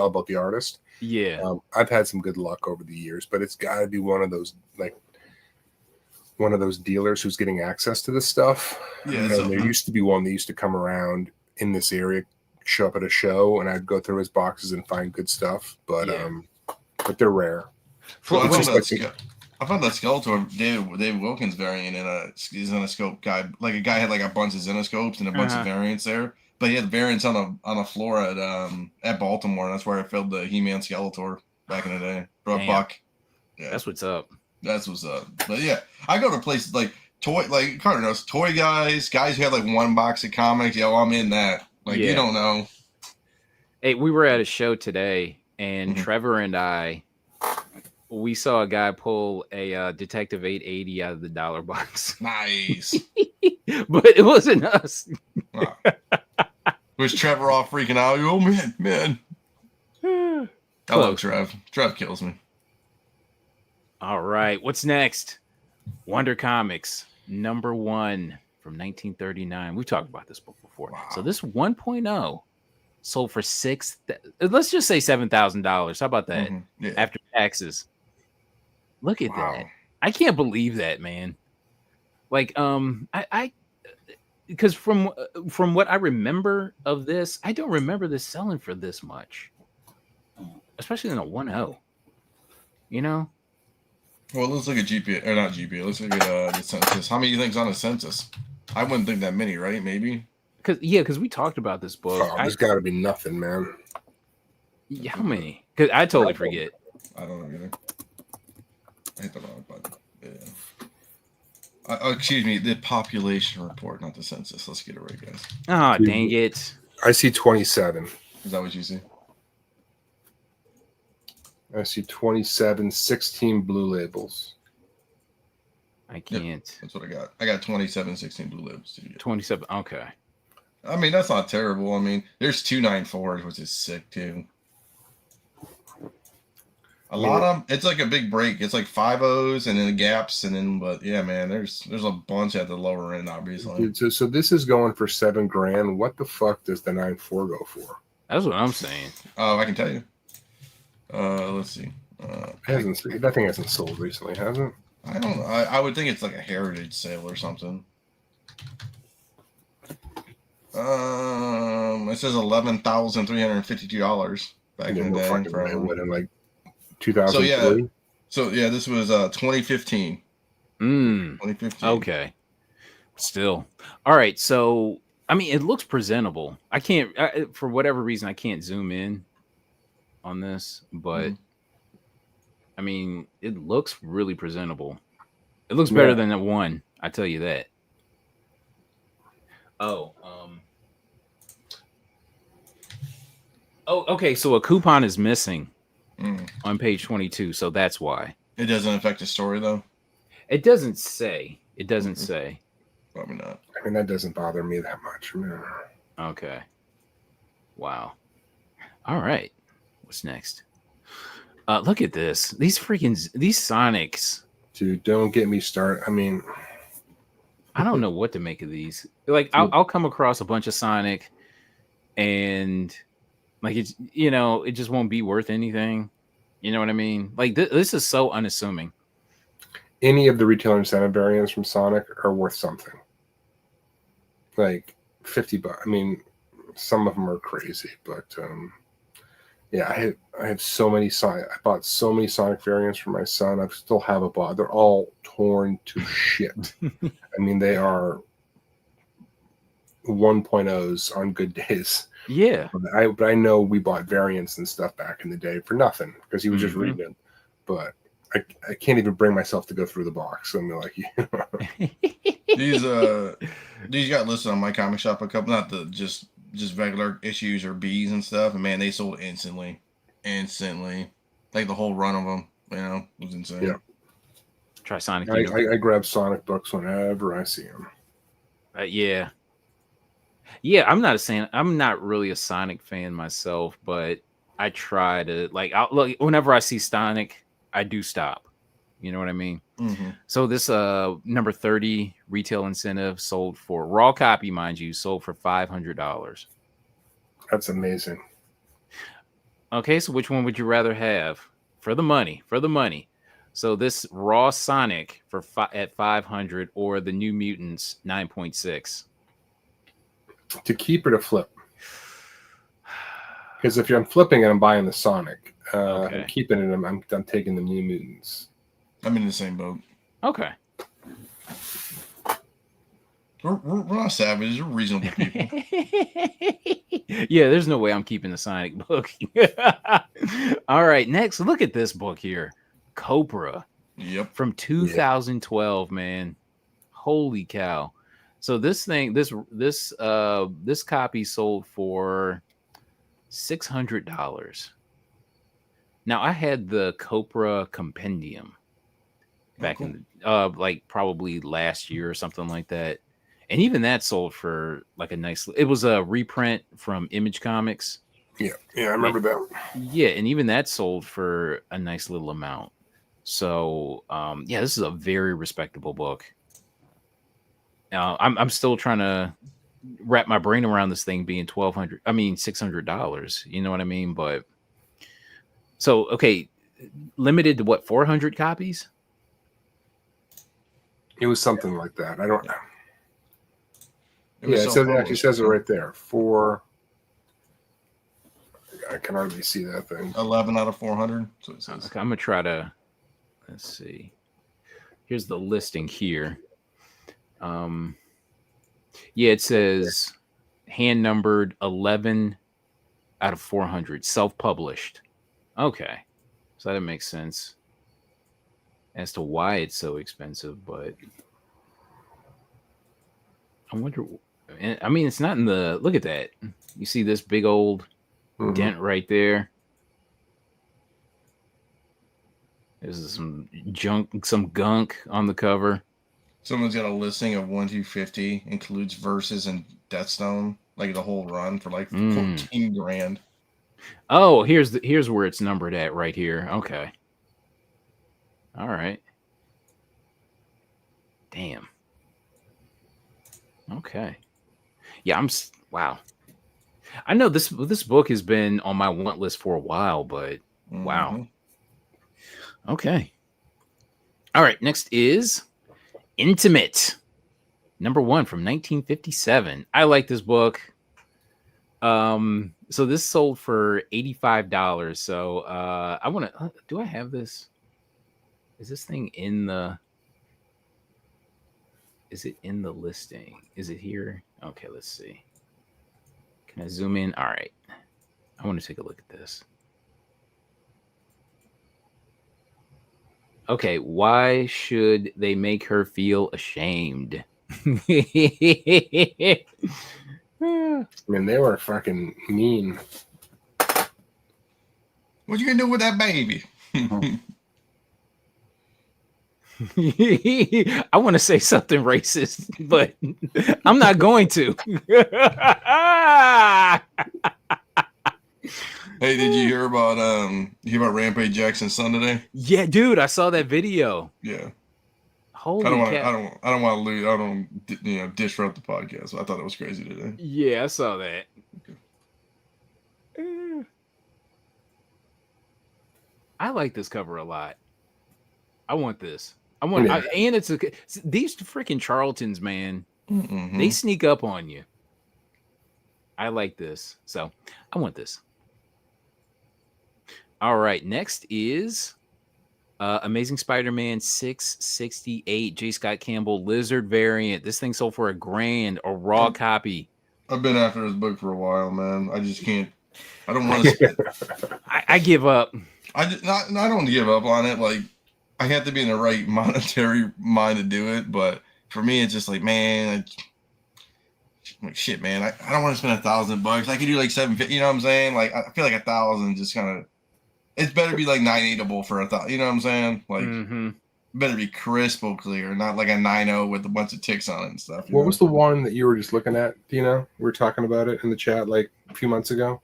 about the artist. Yeah, I've had some good luck over the years, but it's got to be one of those dealers who's getting access to this stuff. Yeah, there used to be one that used to come around in this area, show up at a show, and I'd go through his boxes and find good stuff. But they're rare. I found that Skeletor Dave Wilkins variant in a Zenoscope guy. Like a guy had like a bunch of Zenoscopes and a bunch of variants there. But he had variants on a floor at Baltimore. And that's where I filled the He-Man Skeletor back in the day for a buck. Yeah, that's what's up. That's what's up. But yeah, I go to places like Carter knows, toy guys who have like one box of comics. Yo, I'm in that. Like, you don't know. Hey, we were at a show today, and Trevor and I, we saw a guy pull a Detective 880 out of the dollar box. Nice. But it wasn't us. Wow. Was Trevor all freaking out? Oh, man. I love Trev. Trev kills me. All right. What's next? Wonder Comics, #1 from 1939. We've talked about this book before. Wow. So this 1.0 sold for let's just say $7,000. How about that? Yeah. After taxes. Look at that. I can't believe that, man. Like, because from what I remember of this, I don't remember this selling for this much, especially in a 1.0. You know. Well, let's look at GPA, or not GPA. Let's look at the census. How many do you think's on a census? I wouldn't think that many, right? Maybe. Because we talked about this book. Oh, there's got to be nothing, man. Yeah, how many? Because I totally forget. I don't know either. I hit the wrong button. Yeah. Excuse me, the population report, not the census. Let's get it right, guys. Oh, dang it. I see 27. Is that what you see? I see 27, 16 blue labels. I can't. Yep, that's what I got. I got 27, 16 blue labels. 27. Okay. I mean, that's not terrible. I mean, there's 294s, which is sick too. A lot of them, it's like a big break. It's like 5.0s and then the gaps, and then, but yeah, man, there's a bunch at the lower end, obviously. Dude, so this is going for $7,000. What the fuck does the 9.4 go for? That's what I'm saying. Oh, I can tell you. Let's see. That thing hasn't sold recently, has it? I don't know. I would think it's like a heritage sale or something. It says $11,352 back in the day. What, in like 2003? So yeah, this was 2015. 2015. Okay. Still. All right. So I mean, it looks presentable. I can't, for whatever reason, I can't zoom in on this, but I mean, it looks really presentable. It looks better than the one. I tell you that. Okay. So a coupon is missing on page 22, so that's why. It doesn't affect the story, though. It doesn't say. It doesn't say. Probably not. I mean, that doesn't bother me that much. Okay. Wow. All right. What's next? Look at this. These Sonics. Dude, don't get me started. I mean, I don't know what to make of these. Like, I'll come across a bunch of Sonic, and like it's it just won't be worth anything. You know what I mean? Like this is so unassuming. Any of the retailer incentive variants from Sonic are worth something. Like $50. I mean, some of them are crazy, but yeah, I have so many Sonic. I bought so many Sonic variants for my son. I still have a bot. They're all torn to shit. I mean, they are 1.0s on good days. Yeah. But I know we bought variants and stuff back in the day for nothing because he was just reading it. But I can't even bring myself to go through the box. I'm like, These got listed on my comic shop a couple, not the just regular issues or B's and stuff, and man, they sold instantly, like the whole run of them. It was insane. Try Sonic. I grab Sonic books whenever I see them. Yeah. Yeah, I'm not really a Sonic fan myself, but I try to look whenever I see Sonic, I do stop. You know what I mean? Mm-hmm. So this number 30 retail incentive sold for raw copy, mind you, sold for $500. That's amazing. Okay, so which one would you rather have for the money? For the money. So this raw Sonic at 500 or the New Mutants 9.6. To keep or to flip? Because if I'm flipping it, I'm buying the Sonic. Okay. I'm keeping it. I'm taking the New Mutants. I'm in the same boat. Okay. We're not savages. We're reasonable people. Yeah, there's no way I'm keeping the Sonic book. All right, next, look at this book here. Copra. Yep. From 2012, man. Holy cow. So this copy sold for $600. Now I had the Copra Compendium back in probably last year or something like that. And even that sold for like a nice, it was a reprint from Image Comics. Yeah, I remember that. Yeah, and even that sold for a nice little amount. So this is a very respectable book. I'm still trying to wrap my brain around this thing being $600. You know what I mean? But so okay, limited to what, 400 copies? It was something like that. I don't know. It actually says it right there. I can hardly see that thing. 11 out of 400. So it says. Okay, I'm gonna try to. Let's see. Here's the listing here. It says hand numbered 11 out of 400, self-published. Okay, so that makes sense as to why it's so expensive, but I wonder. I mean, it's not in the. Look at that. You see this big old dent right there. There's some gunk on the cover. Someone's got a listing of 1-250, includes verses and Deathstone, like the whole run for like 14 grand. Oh, here's where it's numbered at right here. Okay. All right. Damn. Okay. Yeah, wow. I know this book has been on my want list for a while, but wow. Okay. All right, next is Intimate. Number 1 from 1957. I like this book. So this sold for $85. So I want to do I have this? Is this thing in the listing? Is it here? Okay, let's see. Can I zoom in? All right. I want to take a look at this. Okay, why should they make her feel ashamed? I mean, they were fucking mean. What you gonna do with that baby? I want to say something racist, but I'm not going to. Hey, did you hear about Rampage Jackson's son today? Yeah, dude, I saw that video. Yeah. Holy I don't want to lose. I don't disrupt the podcast. So I thought it was crazy today. Yeah, I saw that. Okay. I like this cover a lot. I want this. And it's these freaking Charltons, man. Mm-hmm. They sneak up on you. I like this, so I want this. All right, next is Amazing Spider-Man 668 J. Scott Campbell Lizard variant. This thing sold for $1,000, a raw copy. I've been after this book for a while, man. I just can't. I don't want to. I give up. I don't give up on it. Like, I have to be in the right monetary mind to do it, but for me, it's just like, man, shit, man. I don't want to spend $1,000. I could do like $750. You know what I'm saying? Like, I feel like 1,000 just kind of. It's better be like 9-8able for 1,000. You know what I'm saying? Like, better be crystal clear, not like a 9.0 with a bunch of ticks on it and stuff. What was the one that you were just looking at? Do you know? We were talking about it in the chat like a few months ago.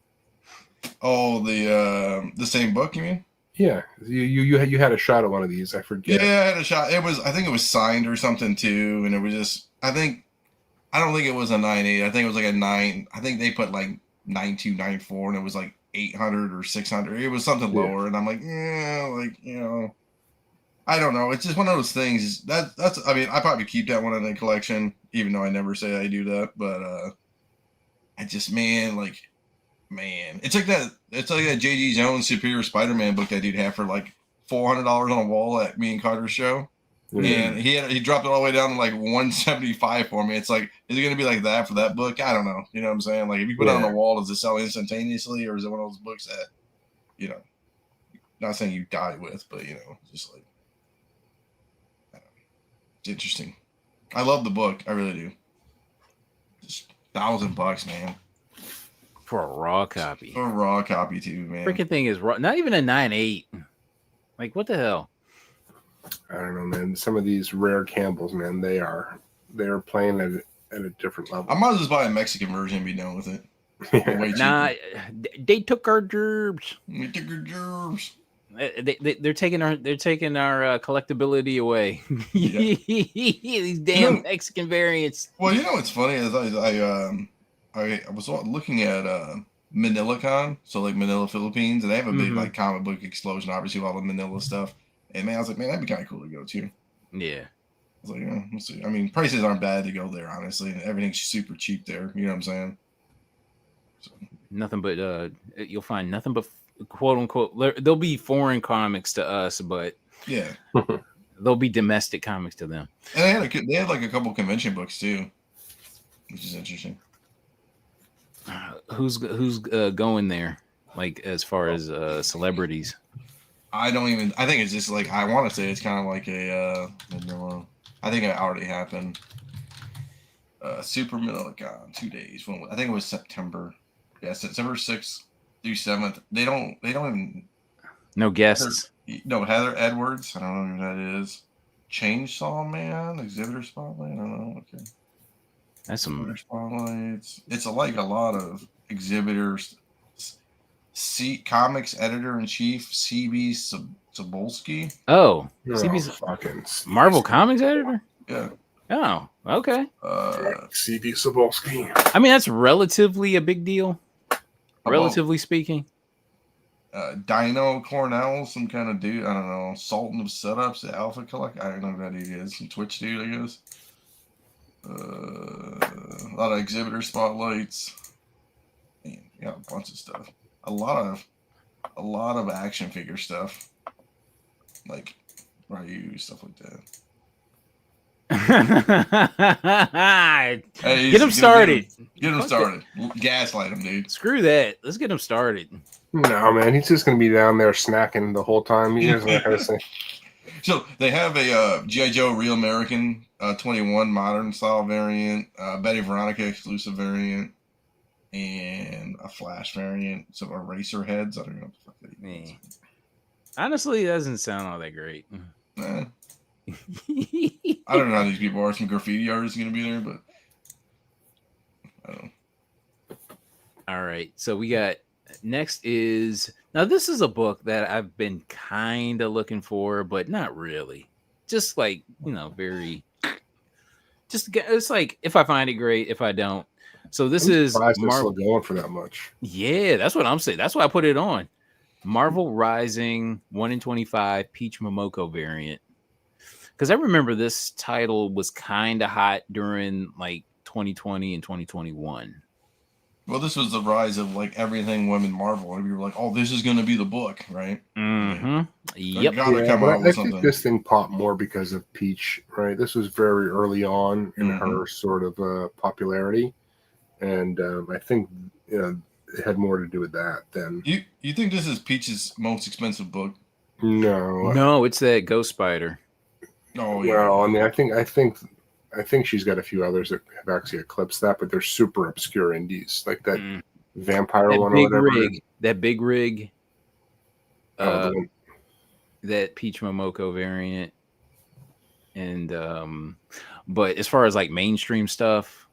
Oh, the same book, you mean? Yeah, you had a shot at one of these. I forget. Yeah, I had a shot. I think it was signed or something too, and it was just. I don't think it was a 9.8. I think it was like a 9. I think they put like 9.2, 9.4, and it was like 800 or 600. It was something lower, and I'm like, yeah, like I don't know. It's just one of those things. That's. I mean, I probably keep that one in the collection, even though I never say I do that. But I just it's like that. It's like that J.G. Jones Superior Spider-Man book that dude had for like $400 on a wall at me and Carter's show. And he dropped it all the way down to like 175 for me. It's like, is it going to be like that for that book? I don't know. You know what I'm saying? Like, if you put it on the wall, does it sell instantaneously, or is it one of those books that, not saying you die with, but just like, I don't know. It's interesting. I love the book. I really do. Just $1,000, man. For a raw copy. For a raw copy too, man. Freaking thing is raw. Not even a 9.8. Like, what the hell? I don't know, man. Some of these rare Campbells, man, they are playing at a different level. I might as well buy a Mexican version and be done with it. Nah, they took our gerbs. They took our gerbs. They're taking our collectability away. These damn Mexican variants. Well, what's funny is I was looking at ManilaCon, so like Manila, Philippines, and they have a big like comic book explosion, obviously, with all the Manila stuff. And man, I was like, man, that'd be kind of cool to go to. Yeah. I was like, we'll see. I mean, prices aren't bad to go there, honestly, and everything's super cheap there. You know what I'm saying? So. Nothing but you'll find nothing but quote unquote. There'll be foreign comics to us, but yeah, there'll be domestic comics to them. And they had like a couple convention books too, which is interesting. Who's going there? Like as far as celebrities? I think it's just like, I want to say it's kind of like I think it already happened. Super ManilaCon, 2 days. I think it was September. Yeah, September 6th through 7th. They don't even. No guests. Heather Edwards. I don't know who that is. Chainsaw Man, exhibitor spotlight. I don't know. Okay. That's some spotlights. It's like a lot of exhibitors. Comics editor in chief CB Cebulski. Oh, CB's fucking Marvel Comics editor. Yeah. Oh, okay. CB Cebulski. I mean, that's relatively a big deal. Relatively speaking. Dino Cornell, some kind of dude. I don't know. Sultan of Setups, the Alpha Collect. I don't know who that he is. Some Twitch dude, I guess. A lot of exhibitor spotlights. Man, got a bunch of stuff. A lot of action figure stuff, like Ryu, stuff like that. Hey, get him started. Get him started. Gaslight him, dude. Screw that. Let's get him started. No, man, he's just gonna be down there snacking the whole time. He doesn't know how to say. So they have a G.I. Joe Real American 21 modern style variant, Betty Veronica exclusive variant, and a Flash variant. Some eraser heads. I don't know what the fuck that means. Honestly, it doesn't sound all that great. I don't know how these people are. Some graffiti artists going to be there, but I don't know. All right. So we got next is now this is a book that I've been kind of looking for, but not really. Just like, very just it's like if I find it great, if I don't. So this is Marvel going for that much. Yeah, that's what I'm saying. That's why I put it on. Marvel Rising 1 in 25 Peach Momoko variant. Because I remember this title was kind of hot during like 2020 and 2021. Well, this was the rise of like everything women Marvel, and we were like, "Oh, this is going to be the book, right?" Mm-hmm. Yep. I think this thing popped more because of Peach, right? This was very early on in her sort of popularity, and I think it had more to do with that than. You think this is Peach's most expensive book? No, it's that Ghost Spider. Oh yeah. Well, I mean, I think she's got a few others that have actually eclipsed that, but they're super obscure indies, like that vampire one or whatever. That big rig. That Peach Momoko variant. And but as far as like mainstream stuff,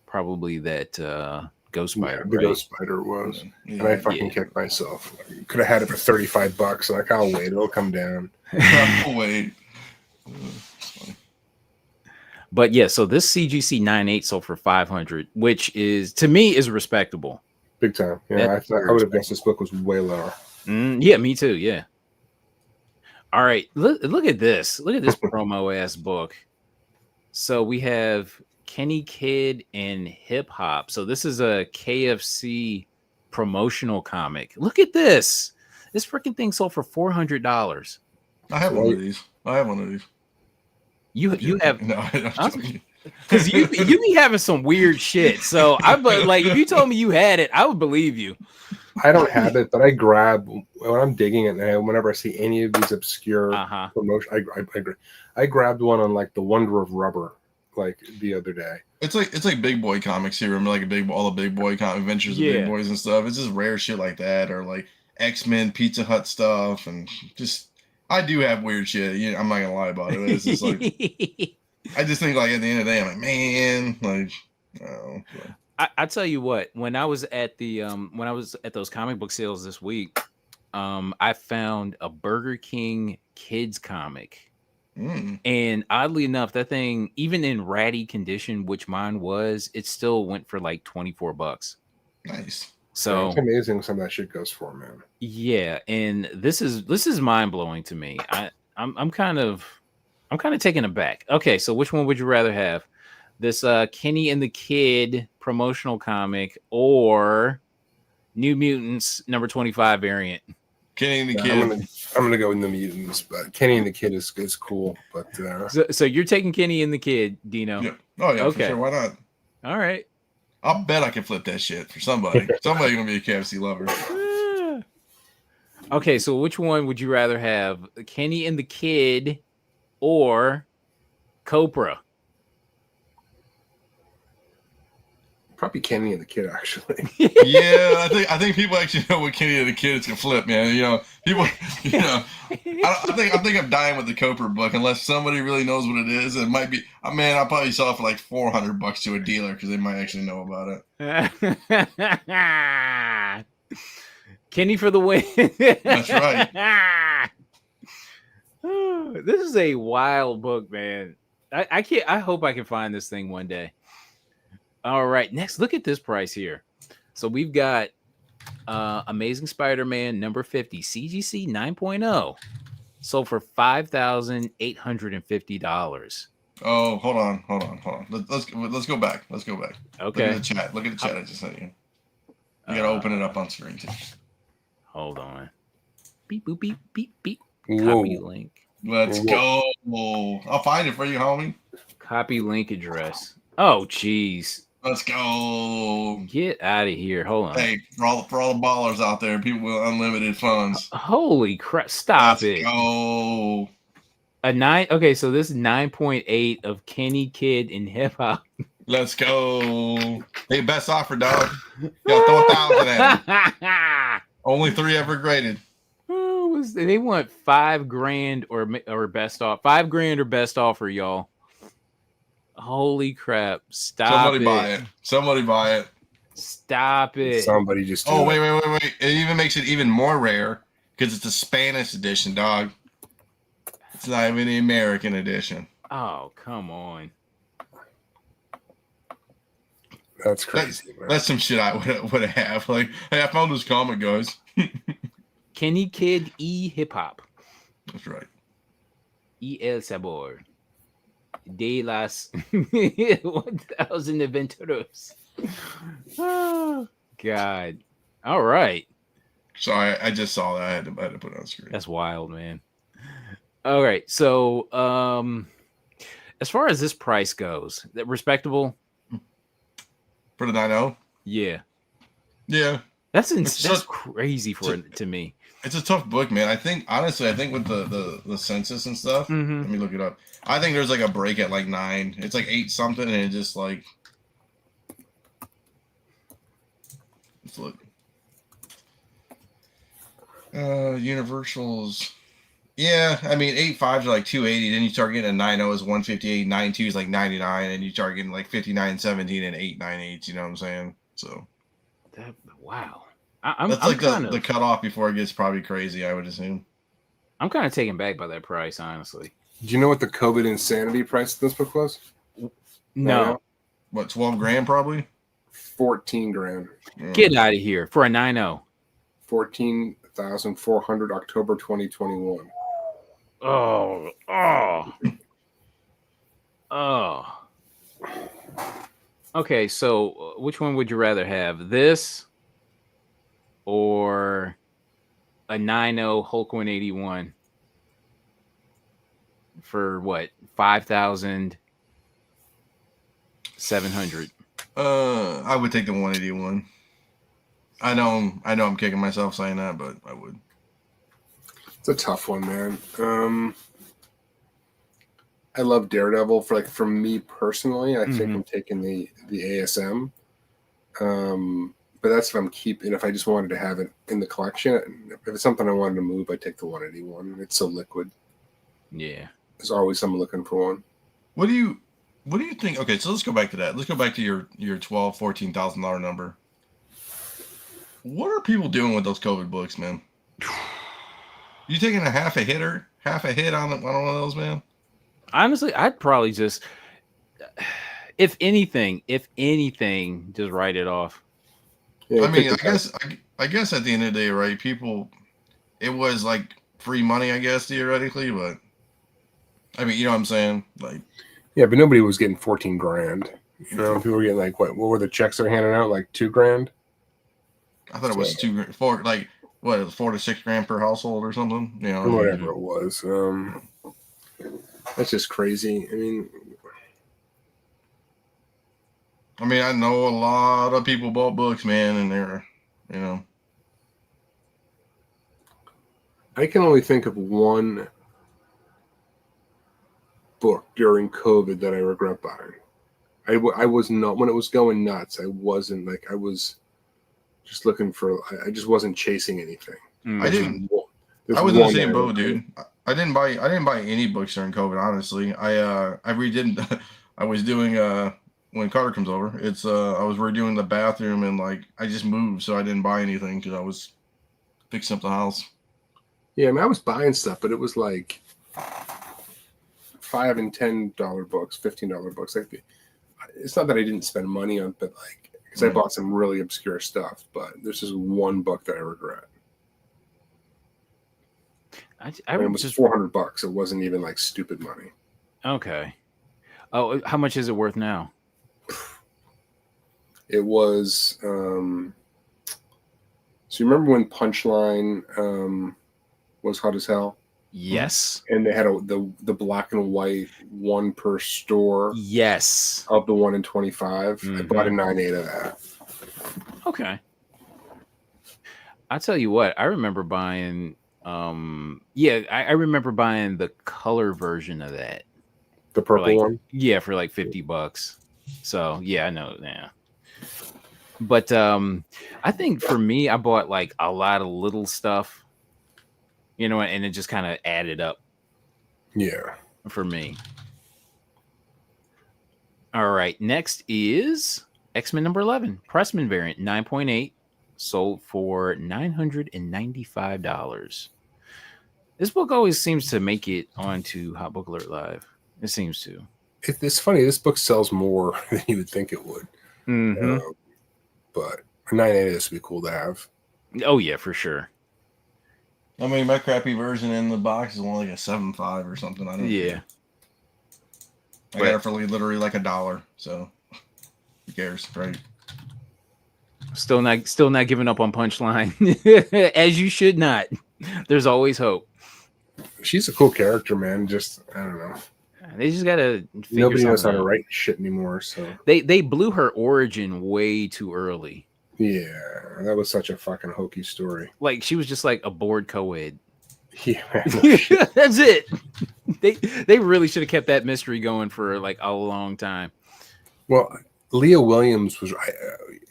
probably that Ghost Spider, the right? Ghost Spider was. And I fucking kicked myself. Could have had it for $35. Like, I'll wait. It'll come down. I'll wait. But yeah, so this CGC 98 sold for 500, which is to me is respectable. Big time. Yeah, I would have guessed this book was way lower. Yeah, me too. Yeah. All right, look at this. Look at this promo ass book. So we have Kenny Kid and Hip Hop. So this is a KFC promotional comic. Look at this. This freaking thing sold for $400. I have one of these. You have no, because you be having some weird shit. So but like if you told me you had it, I would believe you. I don't have it, but I grab when I'm digging it now. Whenever I see any of these obscure promotion, I grabbed one on like the Wonder of Rubber like the other day. It's like big boy comics here. Remember like all the big boy comic adventures of big boys and stuff. It's just rare shit like that, or like X-Men, Pizza Hut stuff, and just I do have weird shit. Yeah, I'm not gonna lie about it. It's just like I just think like at the end of the day, I'm like, man, like oh. I tell you what, when I was at those comic book sales this week, I found a Burger King kids comic. And oddly enough, that thing, even in ratty condition, which mine was, it still went for like $24. Nice. So it's amazing some of that shit goes for, man. Yeah, and this is mind blowing to me. I'm kind of taken aback. Okay, so which one would you rather have? This Kenny and the Kid promotional comic or New Mutants number 25 variant? Kenny and the Kid. I'm gonna go with the Mutants, but Kenny and the Kid is cool. But so you're taking Kenny and the Kid, Dino? Yeah. Oh yeah, okay. For sure. Why not? All right. I'll bet I can flip that shit for somebody. Somebody's gonna be a KFC lover. Okay, so which one would you rather have? Kenny and the Kid or Copra? Probably Kenny and the Kid, actually. Yeah, I think people actually know what Kenny and the Kid is gonna flip, man. You know, people. You know, I think I'm dying with the Copra book unless somebody really knows what it is. It might be. Man, I'll probably sell it for like $400 to a dealer because they might actually know about it. Kenny for the win. That's right. This is a wild book, man. I can't. I hope I can find this thing one day. All right, next, look at this price here. So we've got Amazing Spider-Man number 50, CGC 9.0, sold for $5,850. Oh, hold on. Let's go back. Okay. Look at the chat. I just sent you. You gotta open it up on screen too. Hold on. Beep boop beep beep beep. Whoa. Copy link. Let's go. I'll find it for you, homie. Copy link address. Oh, jeez. Let's go. Get out of here. Hold on. Hey, for all the ballers out there, people with unlimited funds. Holy crap. Stop it. Let's go. Okay, so this is 9.8 of Kenny Kid and Hip Hop. Let's go. Hey, best offer, dog. Got throw 1,000 at him. Only 3 ever graded. They want $5,000 or best off. $5,000 or best offer, y'all. Holy crap. Stop Somebody buy it. Stop it. Somebody just wait. It even makes it even more rare because it's a Spanish edition, dog. It's not even the American edition. Oh, come on. That's crazy. That's some shit I would have. Like, hey, I found this comic, guys. Kenny Kid Hip Hop. That's right. El Sabor de las 1,000 Aventuros. Oh, God. All right. Sorry, I just saw that. I had to put it on screen. That's wild, man. All right. So, as far as this price goes, that respectable for the 9.0? Yeah. Yeah. That's crazy to me. It's a tough book, man. I think with the census and stuff, Let me look it up. I think there's like a break at like 9. It's like 8 something, and it just like let's look. Universal's Yeah, I mean 8.5s are like 280. Then you start getting a 9.0 is 158, 9.2 is like 99, and you start getting like 59.17 and 8.98. You know what I'm saying? So wow, that's I'm like kind the of cutoff before it gets probably crazy. I would assume. I'm kind of taken back by that price, honestly. Do you know what the COVID insanity price of this book was? No. What, 12 grand probably? 14 grand. Get out of here for a 9.0. 14,400 October 2021. Oh. Okay, so which one would you rather have? This or a 9.0 Hulk 181 for what? 5,700. I would take the 181. I know I'm kicking myself saying that, but I would. It's a tough one, man. I love Daredevil for me personally. I think I'm taking the ASM. But that's if I'm keeping. If I just wanted to have it in the collection, if it's something I wanted to move, I'd take the 181. It's so liquid. Yeah, there's always someone looking for one. What do you think? Okay, so let's go back to that. Let's go back to your $14,000 number. What are people doing with those COVID books, man? You taking half a hit on one of those, man? Honestly, I'd probably just, if anything, just write it off. Yeah, I mean, I guess at the end of the day, right? People, it was like free money, I guess, theoretically, but I mean, you know what I'm saying? Like, yeah, but nobody was getting 14 grand. You know, people were getting like what were the checks they're handing out? Like 2 grand? I thought it was 2 grand, 4 to 6 grand per household or something. You know, whatever it was. That's just crazy. I mean, I know a lot of people bought books, man, and they're, you know. I can only think of one book during COVID that I regret buying. I was not, when it was going nuts, I wasn't like, I was just looking for, I just wasn't chasing anything. I was in the same boat, dude. I didn't buy any books during COVID, honestly. I redid, I was doing, when Carter comes over, I was redoing the bathroom and like, I just moved, so I didn't buy anything because I was fixing up the house. Yeah, I mean, I was buying stuff, but it was like $5 and $10 books, $15 books. Like, it's not that I didn't spend money on, but like, because I bought some really obscure stuff. But this is one book that I regret. It was just $400. It wasn't even like stupid money. Okay. Oh, how much is it worth now? It was. So you remember when Punchline was hot as hell? Yes. And they had the black and white one per store. Yes. Of the 1 in 25. I bought a 9.8 of that. Okay. I'll tell you what, I remember buying I remember buying the color version of that. The purple one? Yeah, for like $50. So yeah, I know. Yeah. But I think for me, I bought like a lot of little stuff. You know, and it just kind of added up. Yeah. For me. All right. Next is X-Men number 11. Pressman variant, 9.8. Sold for $995. This book always seems to make it onto Hot Book Alert Live. It seems to. It's funny. This book sells more than you would think it would. But a 9.8 this would be cool to have. Oh, yeah, for sure. I mean, my crappy version in the box is only like a 7.5 or something. I don't know. I got it for literally like $1. So who cares, right? Still not giving up on Punchline. As you should not. There's always hope. She's a cool character, man. Just I don't know. They just gotta. Nobody knows how to write shit anymore. So they blew her origin way too early. Yeah, that was such a fucking hokey story. Like she was just like a bored co-ed. Yeah, that's it. They really should have kept that mystery going for like a long time. Well, Leah Williams was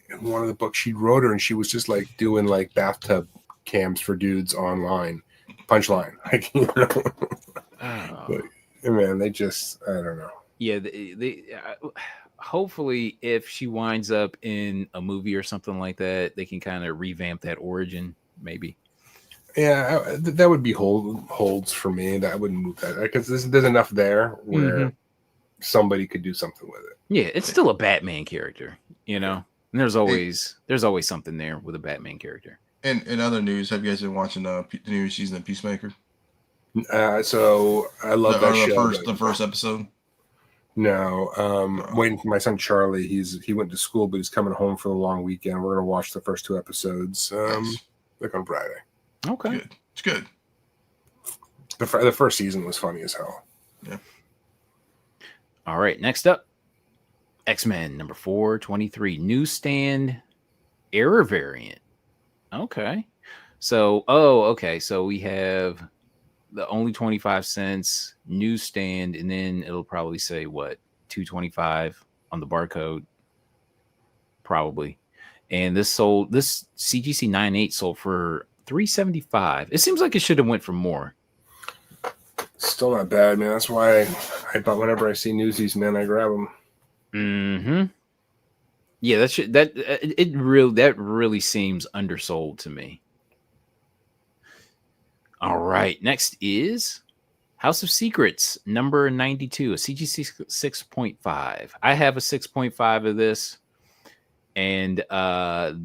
in one of the books she wrote her, and she was just like doing like bathtub cams for dudes online, punchline. Like, you know. Oh. But, man, they just, I don't know. Yeah, hopefully, if she winds up in a movie or something like that, they can kind of revamp that origin, maybe. Yeah, that would be holds for me. That wouldn't move that because there's enough there where somebody could do something with it. Yeah, it's still a Batman character, you know. And there's always something there with a Batman character. And in other news, have you guys been watching the new season of Peacemaker? So I love that show. The first episode. No, waiting for my son Charlie. He went to school, but he's coming home for the long weekend. We're gonna watch the first 2 episodes. Like on Friday. Okay, it's good. The first season was funny as hell. Yeah. All right, next up, X-Men number 423, newsstand error variant. Okay, so so we have the only 25 cents newsstand, and then it'll probably say what, $2.25 on the barcode, probably. And this CGC 98 sold for $3.75. It seems like it should have went for more. Still not bad, man. That's why I thought whenever I see Newsies, man, I grab them. Mm-hmm. Yeah, that really seems undersold to me. All right, next is House of Secrets number 92, a CGC 6.5. I have a 6.5 of this, and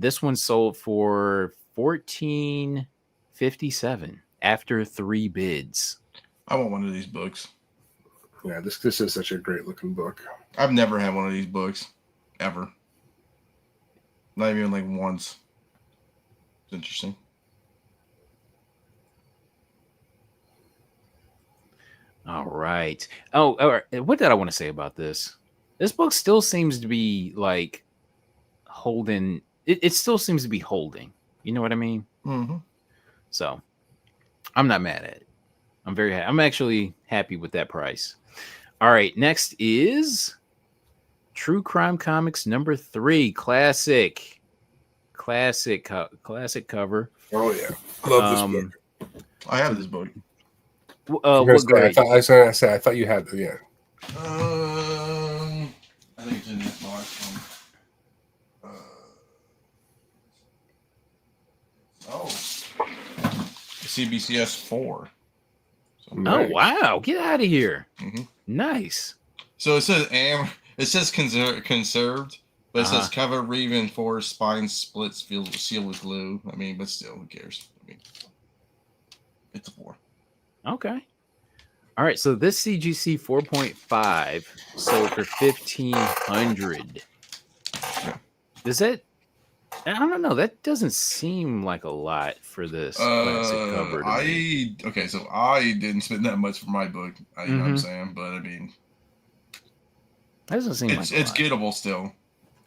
this one sold for $14.57 after 3 bids. I want one of these books. Yeah, this is such a great looking book. I've never had one of these books ever. Not even like once. It's interesting. All right. Oh, all right. What did I want to say about this? This book still seems to be like holding. It still seems to be holding. You know what I mean? Mm-hmm. So I'm not mad at it. I'm actually happy with that price. All right. Next is True Crime Comics number 3, classic cover. Oh yeah, I love this book. I have this book. What grade? I thought you had the I think it's in this box. CBCS 4. So nice. Oh wow! Get out of here! Mm-hmm. Nice. So it says conserved, but it says cover reinforced, spine splits, sealed with glue. I mean, but still, who cares? I mean, it's a 4. Okay. All right. So this CGC 4.5 sold for $1,500. Does that? I don't know. That doesn't seem like a lot for this classic cover. So I didn't spend that much for my book. You know what I'm saying? But I mean, that doesn't seem like it's gettable still.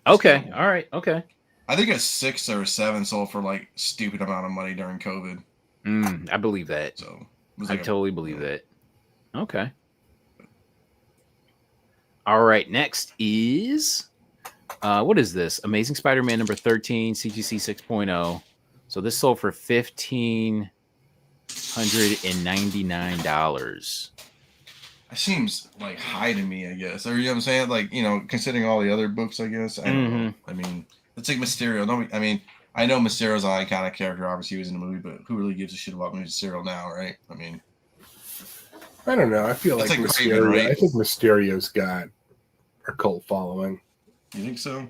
Okay. All right. Okay. I think a 6 or a 7 sold for like stupid amount of money during COVID. I believe that. So I totally believe that. Okay. All right. Next is what is this? Amazing Spider-Man number 13, CGC 6.0. So this sold for $1,599. That seems like high to me, I guess. Or you know what I'm saying? Like, you know, considering all the other books, I guess. I don't know. I mean, it's like Mysterio. I know Mysterio's an iconic character. Obviously, he was in the movie, but who really gives a shit about Mysterio now, right? I mean, I don't know. I feel like Mysterio. Raven, right? I think Mysterio's got a cult following. You think so?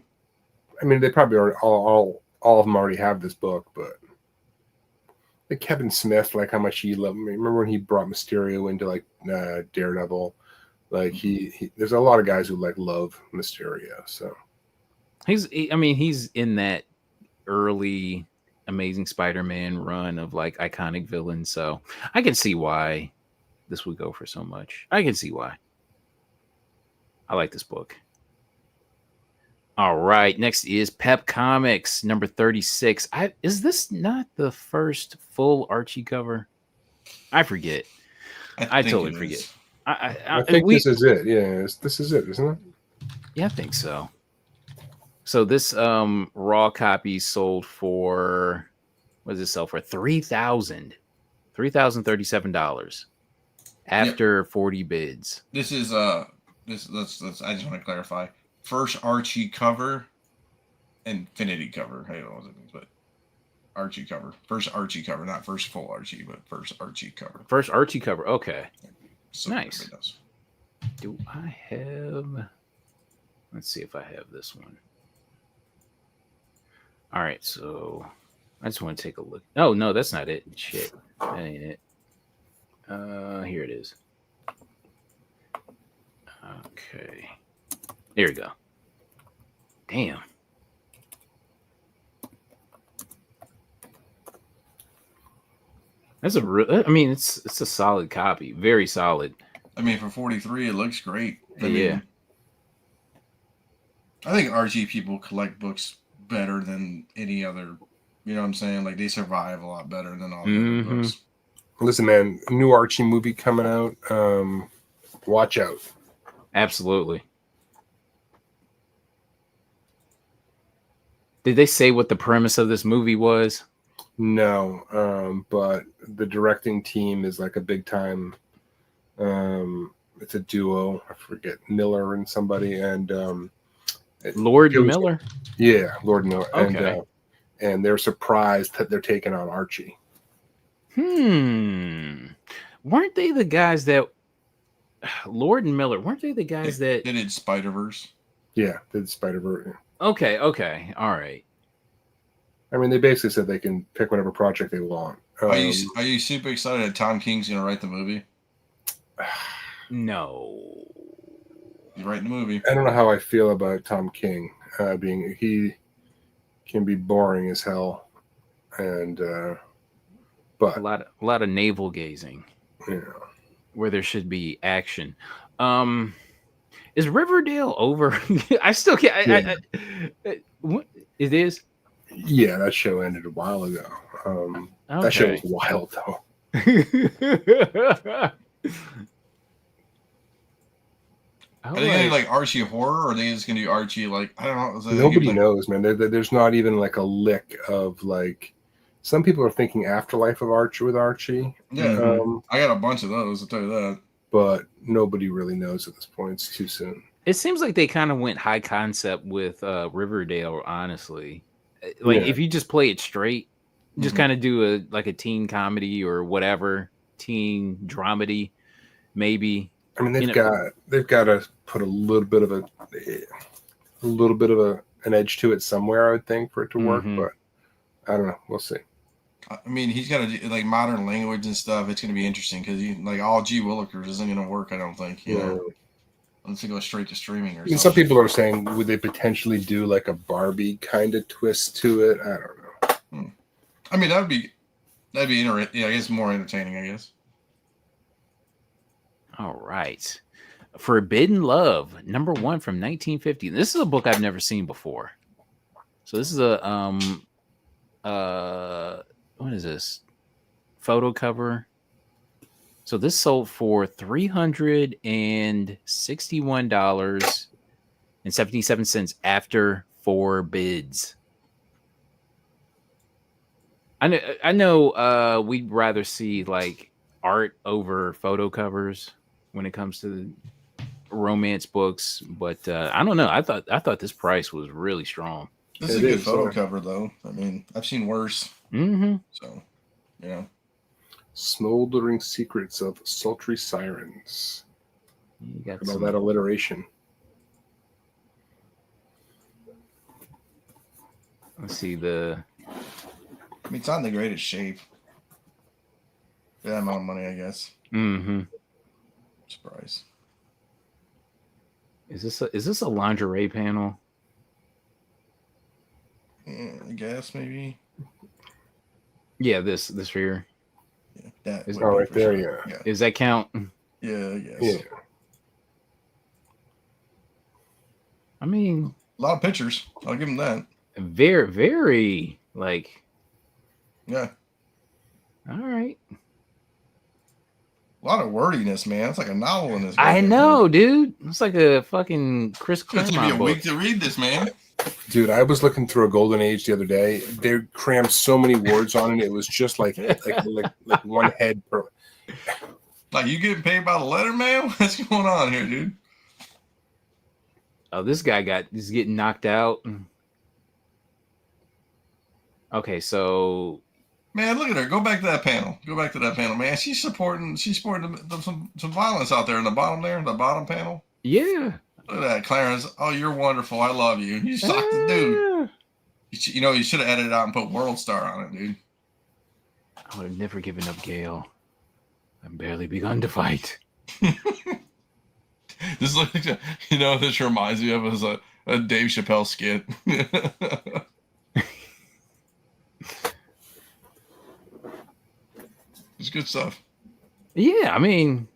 I mean, they probably are all of them already have this book, but like Kevin Smith, like how much he loved me. Remember when he brought Mysterio into like Daredevil? Like he there's a lot of guys who like love Mysterio. So he's in that early Amazing Spider-Man run of like iconic villains. So I can see why this would go for so much. I can see why. I like this book. All right, next is Pep Comics number 36. Is this not the first full Archie cover? I forget. I totally forget. I think this is it. Yeah, this is it, isn't it? Yeah, I think so. So this raw copy sold for, what does it sell for? $3,000. $3,037 after 40 bids. This is let's I just want to clarify. First Archie cover, Infinity cover. I don't know what it means, but Archie cover. First Archie cover, not first full Archie, but first Archie cover. First Archie cover. Okay. So nice. Do I have? Let's see if I have this one. All right, so I just want to take a look. Oh no, that's not it. Shit, that ain't it. Here it is. Okay, there we go. Damn. That's a real. I mean, it's a solid copy. Very solid. I mean, for 43, it looks great. I mean, I think Archie people collect books better than any other. You know what I'm saying? Like, they survive a lot better than all the other books. Listen, man, new Archie movie coming out. Watch out. Absolutely. Did they say what the premise of this movie was? No, but the directing team is like a big time. It's a duo. I forget, Miller and somebody, and Lord Miller. Yeah, Lord Miller. Okay. And they're surprised that they're taking on Archie. Weren't they the guys that Lord and Miller? Weren't they the guys that they did Spider-Verse? Yeah, they did Spider-Verse. Okay, all right. I mean, they basically said they can pick whatever project they want. Are you super excited that Tom King's going to write the movie? No. He's writing the movie. I don't know how I feel about Tom King. He can be boring as hell, and but a lot of navel gazing. Yeah. Where there should be action. Is Riverdale over? I still can't. Yeah. It is. Yeah, that show ended a while ago. Okay. That show was wild, though. Are they gonna do like Archie horror, or are they just gonna do Archie like, I don't know? Nobody knows, man. There's not even like a lick of like. Some people are thinking afterlife of Archie with Archie. Yeah, I got a bunch of those. I'll tell you that. But nobody really knows at this point. It's too soon. It seems like they kind of went high concept with Riverdale. Honestly, like if you just play it straight, just kind of do a teen comedy or whatever, teen dramedy, maybe. I mean, they've got to put a little bit of an edge to it somewhere, I would think, for it to work. But I don't know. We'll see. I mean, he's got to do like modern language and stuff. It's going to be interesting because like all G. Willikers isn't going to work. I don't think. You know, unless it goes straight to streaming or something. Some people are saying, would they potentially do like a Barbie kind of twist to it? I don't know. I mean, that'd be interesting. Yeah, I guess more entertaining. I guess. All right. Forbidden Love, #1 from 1950. This is a book I've never seen before. So this is a what is this? Photo cover. So this sold for $361.77 after 4 bids. I know we'd rather see like art over photo covers when it comes to romance books, but I don't know. I thought this price was really strong. This is a good photo cover, though. I mean, I've seen worse. So, you know. Smoldering Secrets of Sultry Sirens. You got about that alliteration. Let's see the. I mean, it's not in the greatest shape. For that amount of money, I guess. Surprise. Is this a lingerie panel? I guess maybe. Yeah, this here. Yeah, that is right there. Sure. Yeah. Does that count? Yeah, yes. Yeah. I mean, a lot of pictures. I'll give them that. Very, very like. Yeah. All right. A lot of wordiness, man. It's like a novel in this. I know, dude. It's like a fucking Chris Claremont book. It's gonna be a book. week to read this, man. Dude, I was looking through a Golden Age the other day. They crammed so many words on it. It was just like one head per. Like, you getting paid by the letter, man? What's going on here, dude? Oh, this guy he's getting knocked out. Okay, so man, look at her. Go back to that panel. Man. She's supporting some violence out there in the bottom there, the bottom panel. Yeah. Look at that, Clarence. Oh, you're wonderful. I love you. You socked the dude. You should have edited out and put World Star on it, dude. I would have never given up Gale. I'm barely begun to fight. This looks, this reminds me of a Dave Chappelle skit. It's good stuff. Yeah, I mean,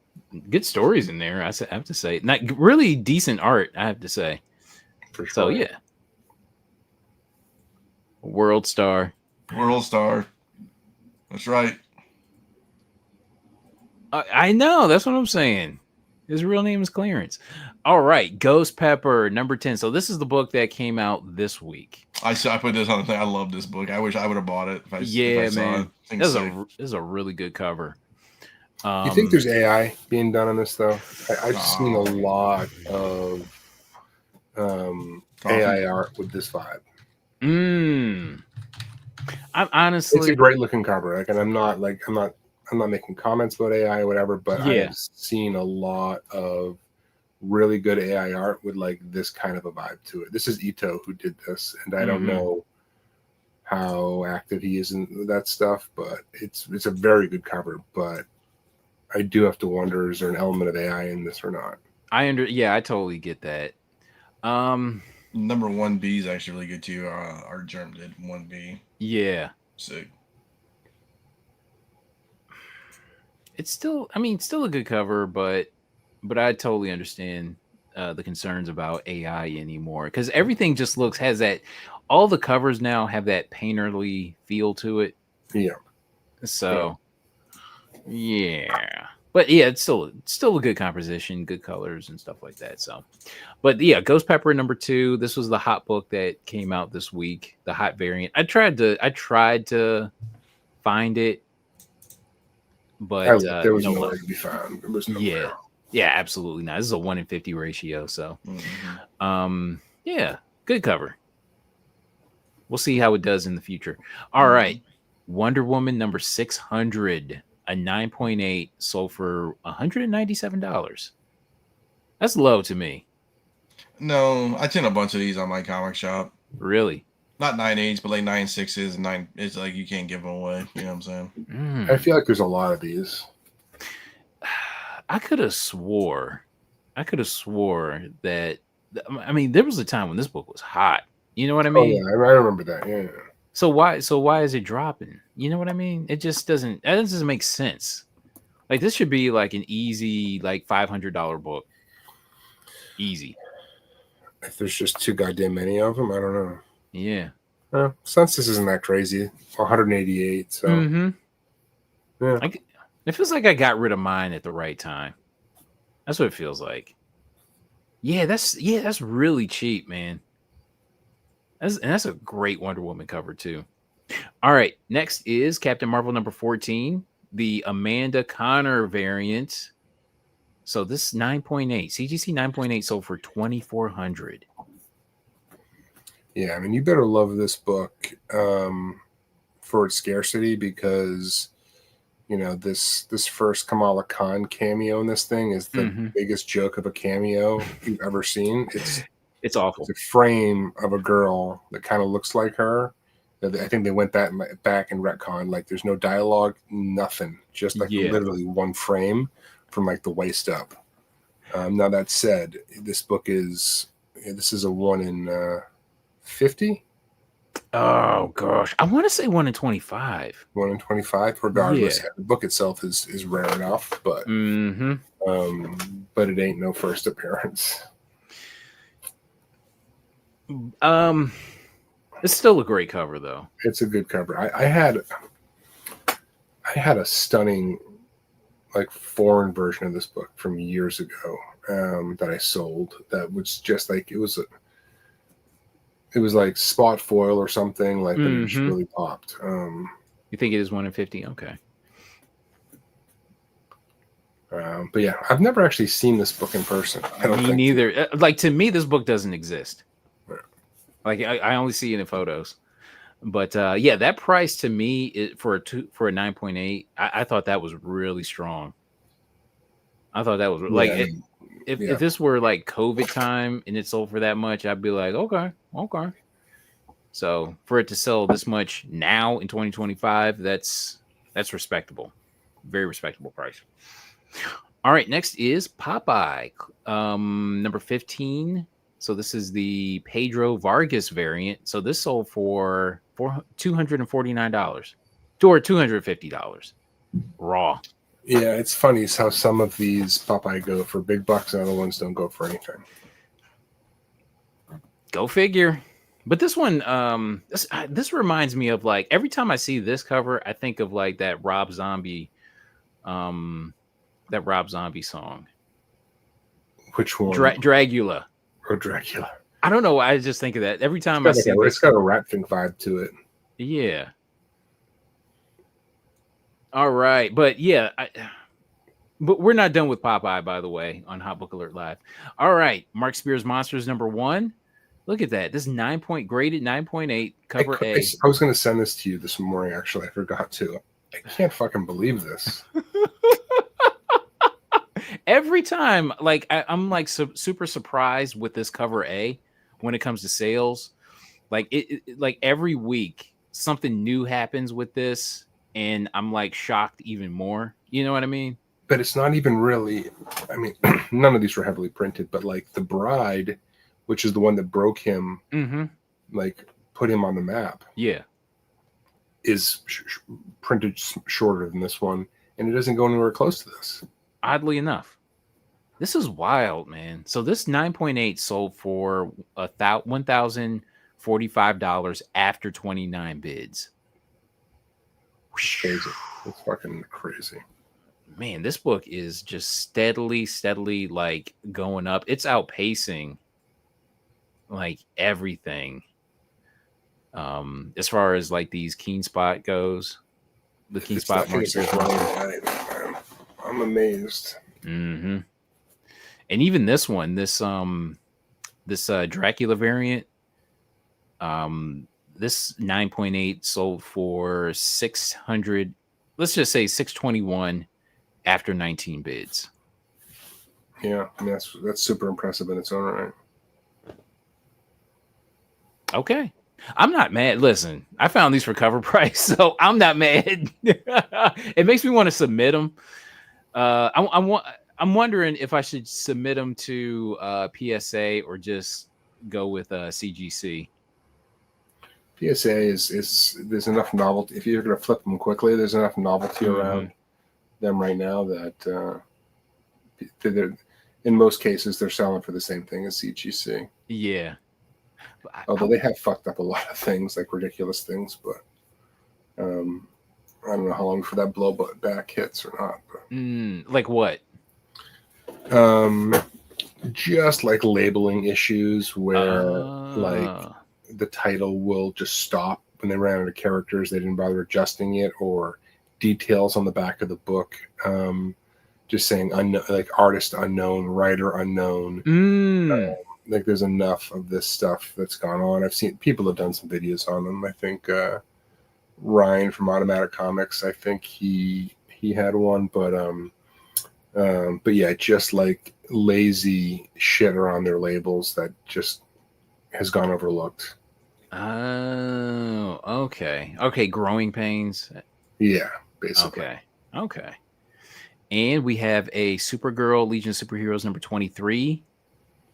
good stories in there. I have to say, not really decent art. I have to say. For sure. So yeah, World Star. That's right. I know. That's what I'm saying. His real name is Clarence. All right, Ghost Pepper number 10. So this is the book that came out this week. I put this on the thing. I love this book. I wish I would have bought it. If I saw it. This is a really good cover. You think there's AI being done on this though? I've seen a lot of AI art with this vibe. I'm honestly, it's a great looking cover. Like, and I'm not making comments about AI or whatever, but I've seen a lot of really good AI art with like this kind of a vibe to it. This is Ito who did this, and I don't know how active he is in that stuff, but it's a very good cover. But I do have to wonder, is there an element of AI in this or not? I totally get that. Number 1B is actually really good too. Our Germ did 1B. Yeah. Sick. It's still a good cover, but I totally understand the concerns about AI anymore, because everything just has that. All the covers now have that painterly feel to it. Yeah. So, yeah. But yeah, it's still a good composition, good colors and stuff like that. So, but yeah, Ghost Pepper number 2. This was the hot book that came out this week, the hot variant. I tried to find it, but there was nowhere to be found. There was nowhere. Yeah, absolutely not. This is a 1 in 50 ratio. So, yeah, good cover. We'll see how it does in the future. All right, Wonder Woman number 600. A 9.8 sold for $197. That's low to me. No, I've seen a bunch of these on my comic shop. Really? Not 9.8s, but like 9.6s and 9. It's like you can't give them away. You know what I'm saying? I feel like there's a lot of these. I could have swore that. I mean, there was a time when this book was hot. You know what I mean? Oh, yeah, I remember that. Yeah. So why is it dropping? You know what I mean? It just doesn't. That doesn't make sense. Like, this should be like an easy, like $500 book. Easy. If there's just too goddamn many of them, I don't know. Yeah. Census isn't that crazy. 188. So. Yeah. It feels like I got rid of mine at the right time. That's what it feels like. Yeah, that's really cheap, man. That's a great Wonder Woman cover too. All right, next is Captain Marvel number 14, the Amanda Connor variant. So this is 9.8. CGC 9.8 sold for $2,400. Yeah, I mean, you better love this book for its scarcity, because this first Kamala Khan cameo in this thing is the biggest joke of a cameo you've ever seen. It's awful. It's a frame of a girl that kind of looks like her. I think they went back and retcon. Like, there's no dialogue, nothing. Just like literally one frame from like the waist up. Now that said, this book is a 1 in 50. Oh gosh, I want to say 1 in 25. 1 in 25. Regardless, the book itself is rare enough, but but it ain't no first appearance. It's still a great cover, though. It's a good cover. I had a stunning, like, foreign version of this book from years ago that I sold. That was just like it was it was like spot foil or something, like, but it just really popped. You think it is 1 in 50? Okay. But yeah, I've never actually seen this book in person. I don't Me think neither. Like, to me, this book doesn't exist. Yeah. Like, I only see it in photos. But yeah, that price to me for a 9.8, I thought that was really strong. I thought that was like if this were like COVID time and it sold for that much, I'd be like, okay. So for it to sell this much now in 2025, that's respectable. Very respectable price. All right, next is Popeye, number 15. So this is the Pedro Vargas variant. So this sold for $249 or $250 raw. Yeah, it's funny how some of these Popeye go for big bucks and other ones don't go for anything. Go figure. But this one, this reminds me of, like, every time I see this cover, I think of like that Rob Zombie song. Which one? Dragula. Or Dracula. I don't know why I just think of that every time I see it. It's got a Rat Fink vibe to it. Yeah. All right, but yeah, but we're not done with Popeye, by the way, on Hot Book Alert Live. All right, Mark Spears Monsters number 1. Look at that. This graded 9.8 cover A. I was going to send this to you this morning. Actually, I forgot to. I can't fucking believe this. Every time, like, I'm like super surprised with this cover A when it comes to sales. Like like every week something new happens with this, and I'm like shocked even more. You know what I mean? But it's not even really. I mean, none of these were heavily printed, but like The Bride, which is the one that broke him, like put him on the map. Yeah, is printed shorter than this one, and it doesn't go anywhere close to this. Oddly enough, this is wild, man. So this 9.8 sold for $1,045 after 29 bids. It's crazy. It's fucking crazy. Man, this book is just steadily like going up. It's outpacing like everything. As far as like these Keen Spot goes, the Keen Spot marks. I'm amazed. And even this one, this Dracula variant, this 9.8 sold for 600. Let's just say 621 after 19 bids. Yeah, I mean that's super impressive in its own right. Okay. I'm not mad. Listen, I found these for cover price, so I'm not mad. It makes me want to submit them. I'm wondering if I should submit them to PSA or just go with CGC. PSA is there's enough novelty. If you're going to flip them quickly, there's enough novelty around them right now that they're, in most cases they're selling for the same thing as CGC. Yeah. Although they have fucked up a lot of things, like ridiculous things, but I don't know how long before that blow back hits or not. But. Like what? Just like labeling issues where like the title will just stop when they ran out of characters. They didn't bother adjusting it, or details on the back of the book. Just saying like artist unknown, writer unknown. Like there's enough of this stuff that's gone on. I've seen people have done some videos on them. I think Ryan from Automatic Comics, I think he had one, but yeah, just like lazy shit around their labels that just has gone overlooked. Oh, okay. Growing pains. Yeah, basically. Okay. And we have a Supergirl Legion of Superheroes number 23.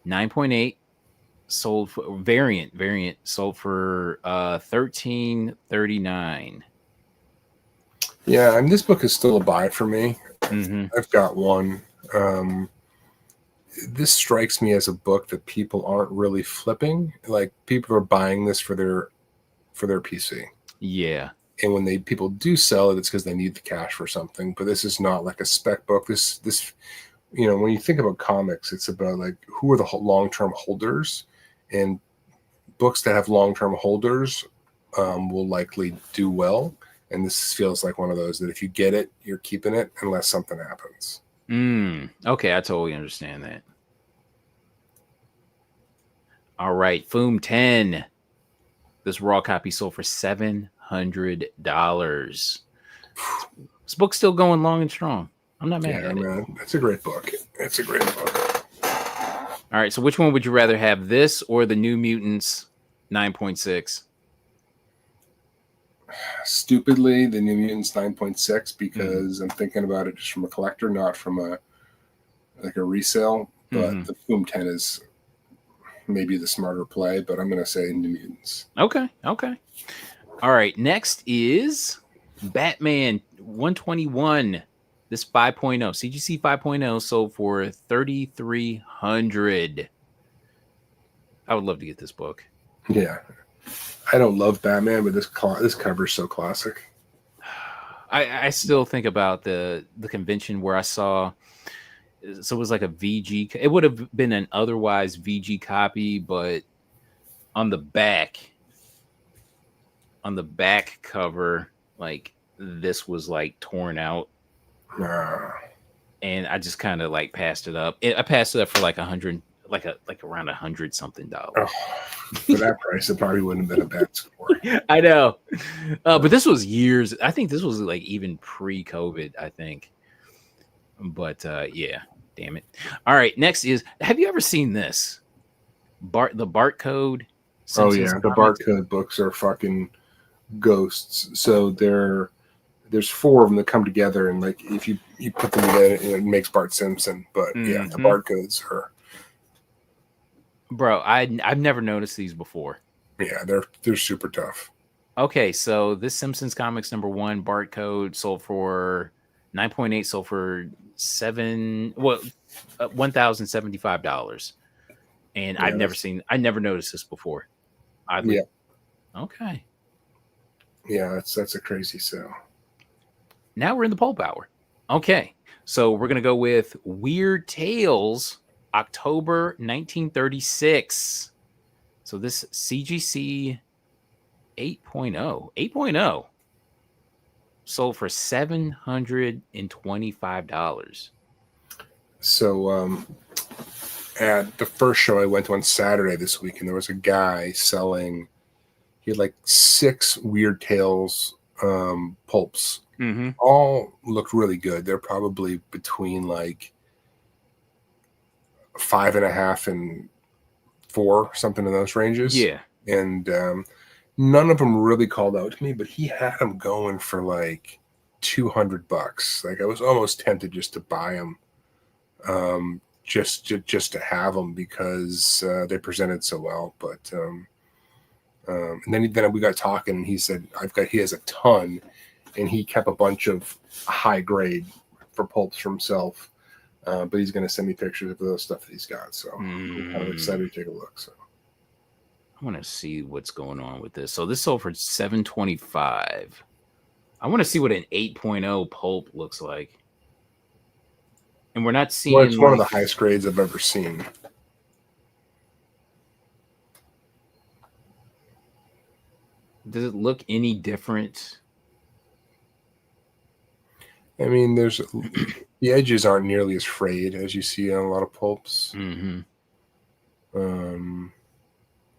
9.8 sold for variant sold for $13.39. Yeah, and this book is still a buy for me. I've got one. This strikes me as a book that people aren't really flipping. Like people are buying this for their PC. Yeah. And when people do sell it, it's because they need the cash for something. But this is not like a spec book. This when you think about comics, it's about like who are the long-term holders, and books that have long-term holders will likely do well. And this feels like one of those that if you get it, you're keeping it unless something happens. Okay, I totally understand that. All right, Foom 10. This raw copy sold for $700. This book's still going long and strong. I'm not mad at it. It's a great book. It's a great book. All right, so which one would you rather have, this or the New Mutants 9.6? Stupidly, the New Mutants 9.6 because I'm thinking about it just from a collector, not from a resale. But the Foom 10 is maybe the smarter play, but I'm going to say New Mutants. Okay. All right, next is Batman 121. This 5.0, CGC 5.0 sold for $3,300. I would love to get this book. Yeah. I don't love Batman, but this cover is so classic. I still think about the convention where I saw, so it was like a VG. It would have been an otherwise VG copy, but on the back cover, like this was like torn out. And I just kind of like passed it up. I passed it up for like $100, like around $100 something. For that price, it probably wouldn't have been a bad score. I know, but this was years. I think this was like even pre-COVID. I think, but yeah, damn it. All right, next is. Have you ever seen this? The Barcode. Oh yeah, the Barcode books are fucking ghosts. So there's 4 of them that come together, and like if you put them together, it makes Bart Simpson. But yeah, the Barcodes are. Bro, I've never noticed these before. Yeah, they're super tough. Okay, so this Simpsons Comics #1 Barcode sold for 9.8, sold for $1,075, and yeah, I never noticed this before. Oddly. Yeah. Okay. Yeah, that's a crazy sale. Now we're in the Pulp Hour. Okay, so we're gonna go with Weird Tales. October 1936. So this CGC 8.0 sold for $725. So at the first show I went to on Saturday this week, and there was a guy selling. He had like 6 Weird Tales pulps. All looked really good. They're probably between like 5.5 and 4, something in those ranges. Yeah. And none of them really called out to me, but he had them going for like $200. Like I was almost tempted just to buy them, just to have them because they presented so well. But and then we got talking, and he said he has a ton, and he kept a bunch of high grade for pulps for himself. But he's going to send me pictures of the stuff that he's got. So I'm kind of excited to take a look. So I want to see what's going on with this. So this sold for $725. I want to see what an 8.0 pulp looks like. And we're not seeing. Well, it's one of the highest grades I've ever seen. Does it look any different? I mean, the edges aren't nearly as frayed as you see on a lot of pulps.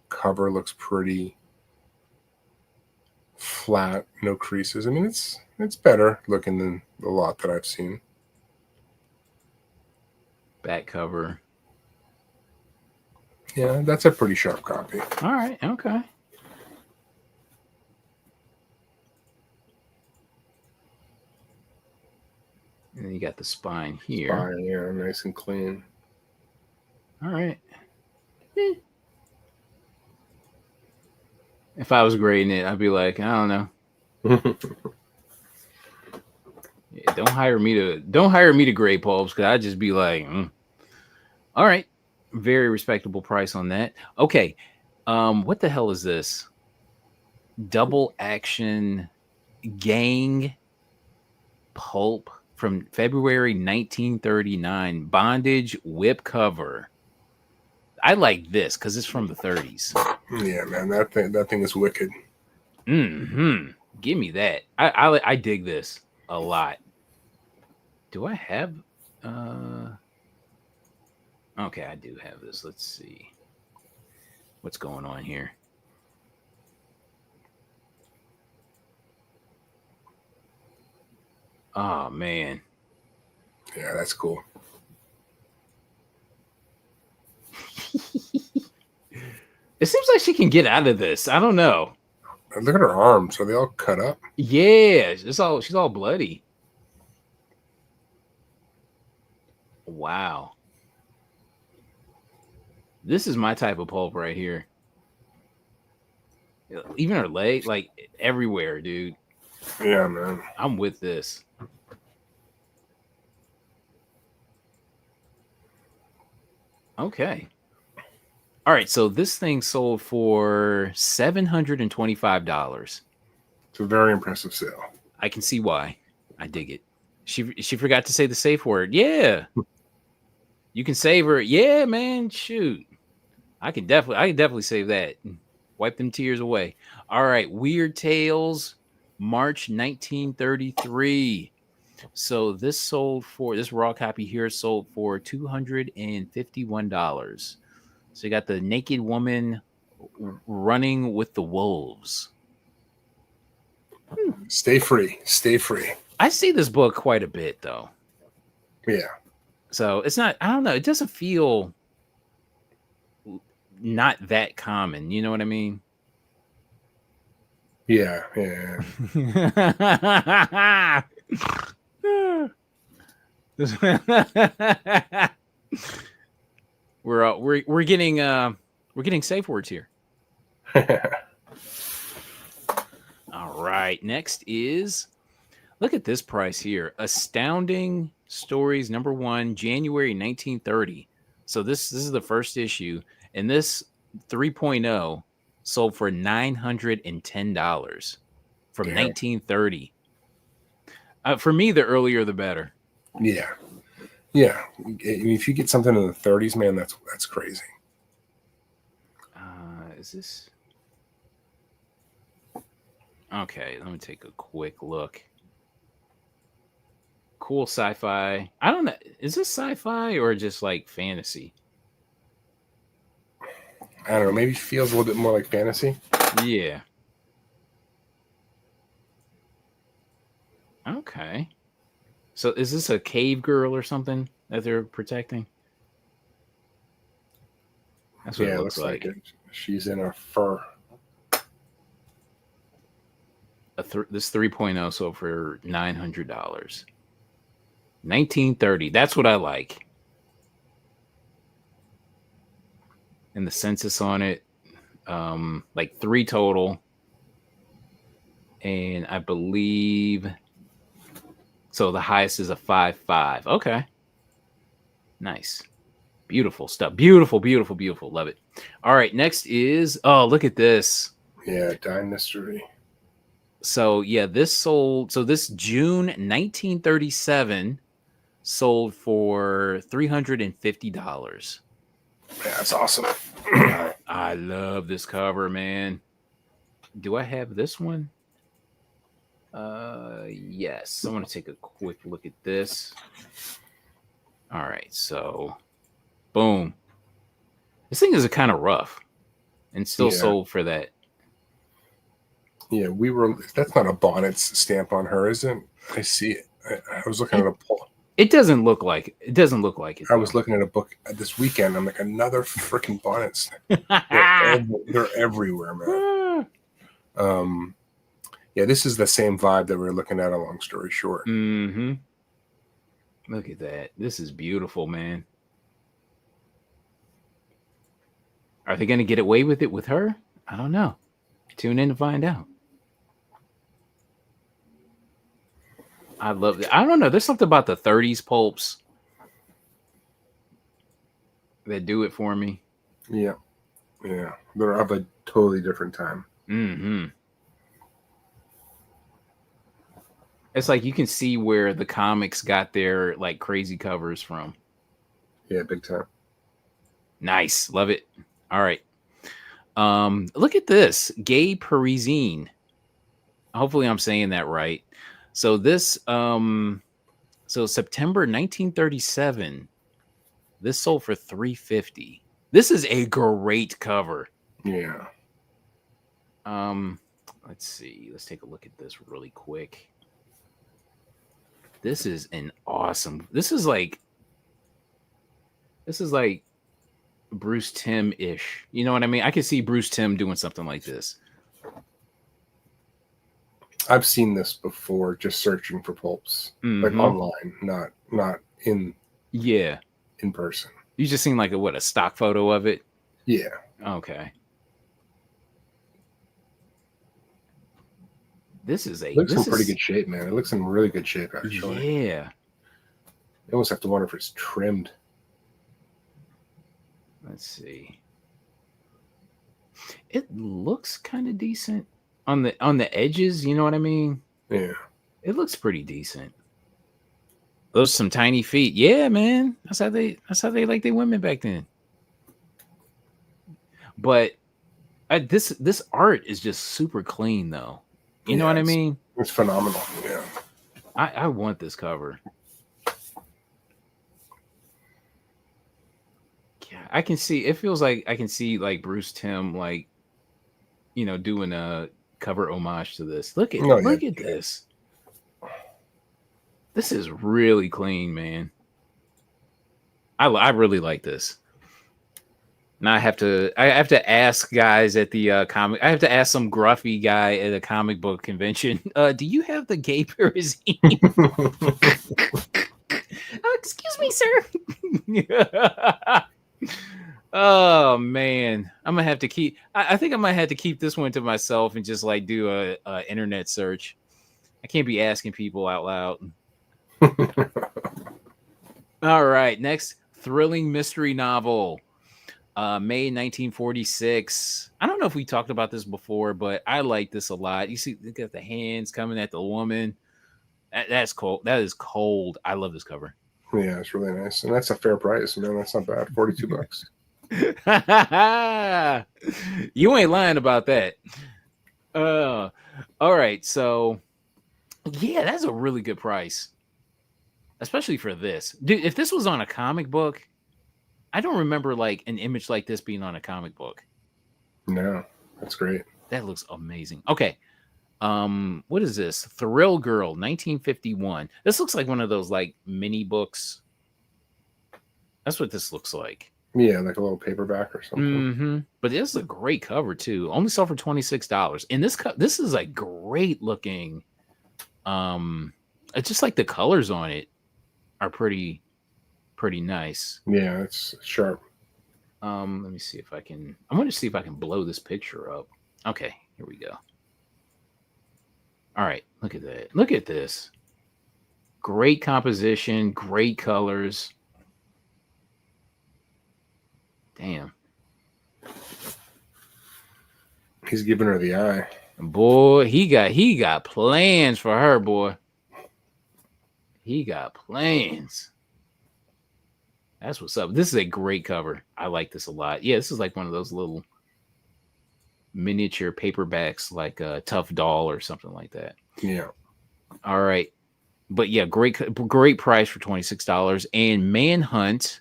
Cover looks pretty flat, no creases. I mean, it's better looking than the lot that I've seen. Back cover. Yeah, that's a pretty sharp copy. All right, okay. And then you got the spine here. Spine, yeah, nice and clean. All right. If I was grading it, I'd be like, I don't know. Yeah, don't hire me to grade pulps, because I'd just be like, all right. Very respectable price on that. Okay. What the hell is this? Double Action Gang Pulp from February 1939. Bondage whip cover. I like this because it's from the 30s. Yeah, man, that thing is wicked. Give me that. I dig this a lot. Do I have? Okay, I do have this. Let's see what's going on here. Oh man. Yeah, that's cool. It seems like she can get out of this. I don't know. Look at her arms. Are they all cut up? Yeah, she's all bloody. Wow. This is my type of pulp right here. Even her leg, like everywhere, dude. Yeah, man. I'm with this. Okay. All right, so this thing sold for $725. It's a very impressive sale. I can see why. I dig it. She forgot to say the safe word. Yeah. You can save her. Yeah, man. Shoot. I can definitely save that. Wipe them tears away. All right, Weird Tales, March 1933. So this raw copy here sold for $251. So you got the naked woman running with the wolves. Stay free. Stay free. I see this book quite a bit though. Yeah. So it's not, I don't know, it doesn't feel not that common. You know what I mean? Yeah. We're getting safe words here. All right. Next is, look at this price here. Astounding Stories #1, January 1930. So this is the first issue, and this 3.0 sold for $910 from 1930. For me, the earlier the better. Yeah. Yeah. If you get something in the 30s, man, that's crazy. Is this? Okay, let me take a quick look. Cool sci-fi. I don't know. Is this sci-fi or just like fantasy? I don't know. Maybe it feels a little bit more like fantasy. Yeah. Okay. So is this a cave girl or something that they're protecting? That's what it looks like. She's in her fur. This 3.0 sold for $900. 1930. That's what I like. And the census on it, like 3 total. And I believe, so the highest is a 5.5. Okay. Nice. Beautiful stuff. Beautiful, beautiful, beautiful. Love it. All right. Next is, oh, look at this. Yeah, Dynasty. So yeah, this June 1937 sold for $350. Yeah, that's awesome. I love this cover, man. Do I have this one? Yes. I want to take a quick look at this. All right, so boom. This thing is kind of rough and still sold for that. Yeah, that's not a Bonnet stamp on her, is it? I see it. I was looking at a poll. It doesn't look like it. It doesn't look like it. I was looking at a book this weekend. I'm like, another freaking Bonnet stamp. They're everywhere, man. Yeah, this is the same vibe that we were looking at a Long Story Short. Mm-hmm. Look at that. This is beautiful, man. Are they going to get away with it with her? I don't know. Tune in to find out. I love it. I don't know. There's something about the 30s pulps that do it for me. Yeah. Yeah. They're of a totally different time. Mm-hmm. It's like you can see where the comics got their like crazy covers from. Yeah, big time. Nice. Love it. All right. Look at this. Gay Parisienne. Hopefully I'm saying that right. So this so September 1937. This sold for $350. This is a great cover. Yeah. Let's see. Let's take a look at this really quick. This is an awesome. This is like Bruce Timm-ish. You know what I mean? I could see Bruce Timm doing something like this. I've seen this before, just searching for pulps, like online, not in person. You just seen like a stock photo of it? Yeah. Okay. This is looks in pretty good shape, man. It looks in really good shape, actually. Yeah. You almost have to wonder if it's trimmed. Let's see. It looks kind of decent on the edges. You know what I mean? Yeah. It looks pretty decent. Those some tiny feet. Yeah, man. That's how they like their women back then. But this art is just super clean, though. You know what I mean? It's phenomenal. Yeah. I want this cover. Yeah, I can see. It feels like I can see like Bruce Timm, like, you know, doing a cover homage to this. Look at this. This is really clean, man. I really like this. Now I have to ask guys at the comic. I have to ask some gruffy guy at a comic book convention. Do you have the Gay Parisienne? Excuse me, sir. Oh man, I'm gonna have to keep. I think I might have to keep this one to myself and just like do a internet search. I can't be asking people out loud. All right, next thrilling mystery novel. May 1946. I don't know if we talked about this before, but I like this a lot. You see, look at the hands coming at the woman. That's cold. That is cold. I love this cover. Yeah, it's really nice, and that's a fair price, man. That's not bad. $42. You ain't lying about that. All right, so yeah, that's a really good price, especially for this, dude. If this was on a comic book. I don't remember like an image like this being on a comic book. No, that's great. That looks amazing. Okay. What is this? Thrill Girl, 1951. This looks like one of those like mini books. That's what this looks like. Yeah, like a little paperback or something. But this is a great cover too. Only sold for $26. And this is like great looking. It's just like the colors on it are pretty nice. Yeah, it's sharp. Let me see if I can. I want to see if I can blow this picture up. Okay, here we go. All right, look at that. Look at this. Great composition, great colors. Damn. He's giving her the eye. Boy, he got plans for her, boy. He got plans. That's what's up. This is a great cover. I like this a lot. Yeah, this is like one of those little miniature paperbacks, like a Tough Doll or something like that. Yeah. All right. But yeah, great price for $26. And Manhunt,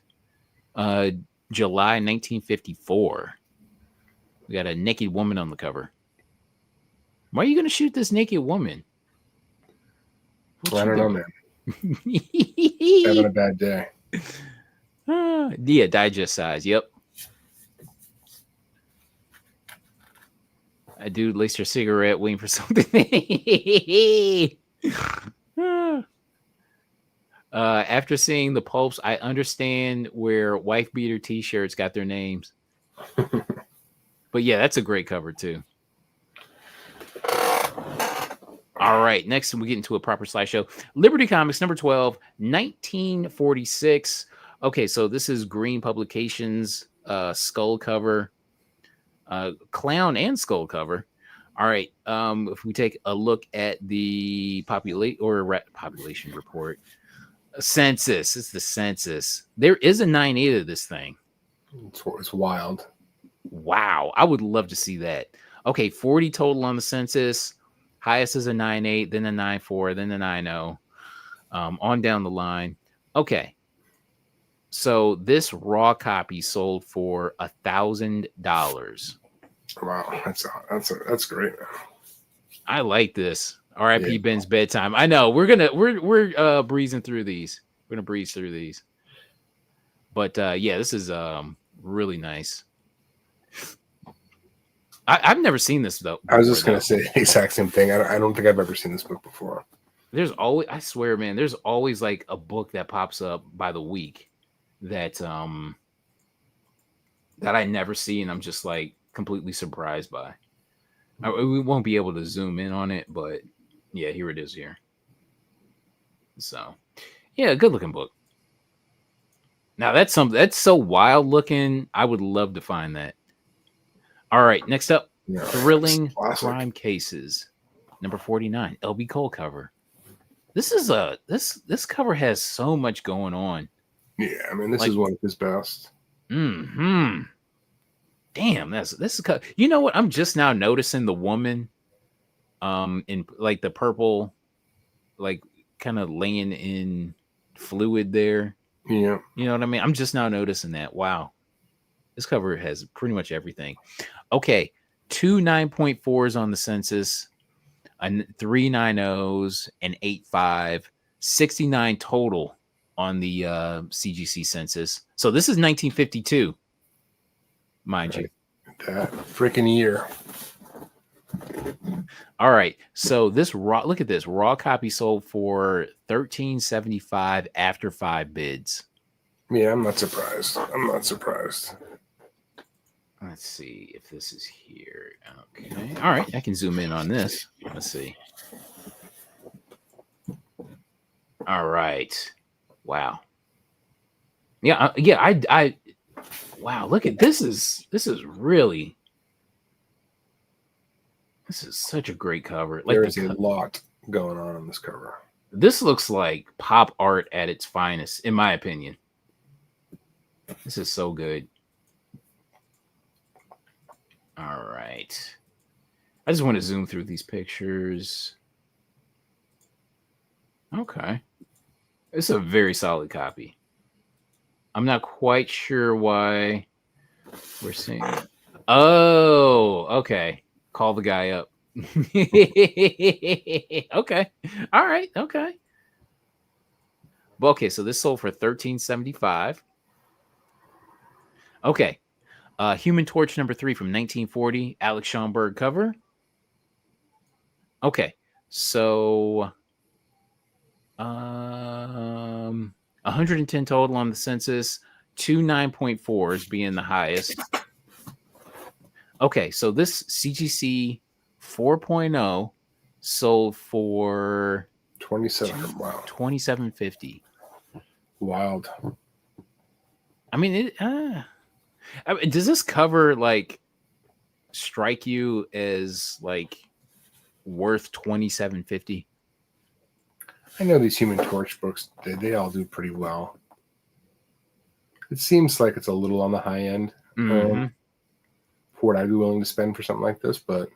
July 1954. We got a naked woman on the cover. Why are you going to shoot this naked woman? I don't know, man. Having a bad day. Yeah, digest size. Yep. A dude laced her cigarette waiting for something. After seeing the Pulps, I understand where wife beater t-shirts got their names. But yeah, that's a great cover too. All right, next we get into a proper slideshow. Liberty Comics number 12, 1946. Okay, so this is Green Publications skull cover, clown and skull cover. All right, if we take a look at the population report, census. It's the census. There is a 9/8 of this thing. It's wild. Wow, I would love to see that. Okay, 40 total on the census. Highest is a 9.8, then a 9.4, then a 9.0. On down the line. Okay. So this raw copy sold for $1,000. Wow, that's great. I like this. R.I.P. Yeah. Ben's bedtime. I know we're breezing through these. We're gonna breeze through these. But yeah, this is really nice. I've never seen this though. I was just gonna say the exact same thing. I don't think I've ever seen this book before. There's always, I swear, man, there's always like a book that pops up by the week that that I never see, and I'm just like completely surprised by. We won't be able to zoom in on it, but yeah, here it is here. So yeah, good looking book. Now that's something that's so wild looking. I would love to find that. All right, next up, Thrilling Crime Cases, number 49, LB Cole cover. This is this cover has so much going on. Yeah, I mean, this is one of his best. Damn, this is you know what? I'm just now noticing the woman in like the purple, like kind of laying in fluid there. Yeah. You know what I mean? I'm just now noticing that. Wow. This cover has pretty much everything. Okay, 2 9.4s on the census, 3 9.0s, and 8.5, 69 total on the CGC census. So this is 1952, mind you. That freaking year. All right, so this raw, look at this raw copy sold for $13.75 after 5 bids. Yeah, I'm not surprised. Let's see if this is here. Okay. All right. I can zoom in on this. Let's see. All right. Wow. Yeah. I wow. Look at this is really, this is such a great cover. Like there's a lot going on this cover. This looks like pop art at its finest, in my opinion. This is so good. All right. I just want to zoom through these pictures. Okay. It's a very solid copy. I'm not quite sure why we're seeing it. Oh, okay. Call the guy up. Okay. All right. Okay. Well, okay, so this sold for $13.75. Okay. Human Torch number 3 from 1940, Alex Schomburg cover. Okay, so 110 total on the census, 2 9.4s being the highest. Okay, so this CGC 4.0 sold for $27.50. Wild. I mean, does this cover like strike you as like worth $27.50? I know these Human Torch books, they all do pretty well. It seems like it's a little on the high end for what I'd be willing to spend for something like this, but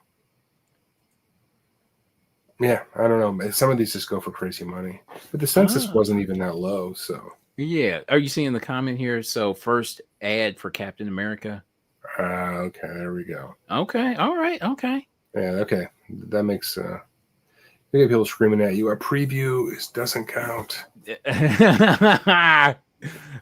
yeah, I don't know. Some of these just go for crazy money, but the census wasn't even that low, so. Yeah. Are you seeing the comment here? So first ad for Captain America. Okay, there we go. Okay. All right. Okay. Yeah. Okay. That makes you get people screaming at you. A preview doesn't count.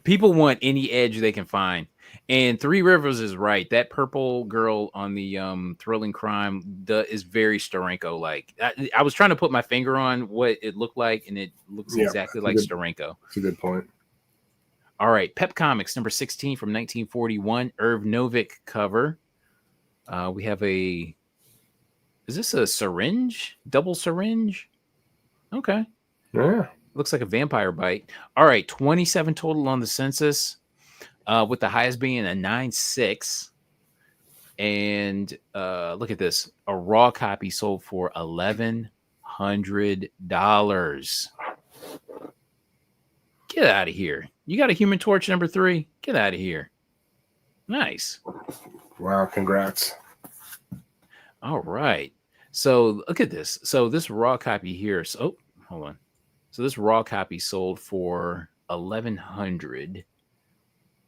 People want any edge they can find, and Three Rivers is right. That purple girl on the Thrilling Crime is very Steranko like. I was trying to put my finger on what it looked like, and it looks exactly like Steranko. That's a good point. All right, Pep Comics number 16 from 1941, Irv Novick cover. We have is this a syringe? Double syringe? Okay. Yeah. Looks like a vampire bite. All right, 27 total on the census, with the highest being a 9.6. And look at this. A raw copy sold for $1,100. Get out of here. You got a Human Torch number 3? Get out of here. Nice. Wow, congrats. All right. So look at this. So this raw copy here. So hold on. So this raw copy sold for $1,100.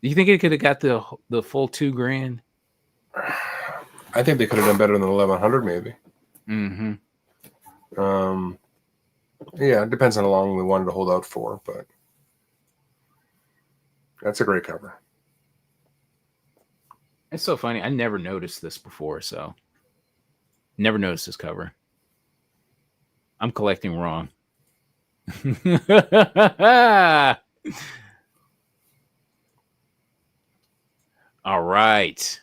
Do you think it could have got the full $2,000? I think they could have done better than 1,100, maybe. Mm-hmm. Yeah, it depends on how long we wanted to hold out for, but that's a great cover. It's so funny. I never noticed this before, so never noticed this cover. I'm collecting wrong. All right.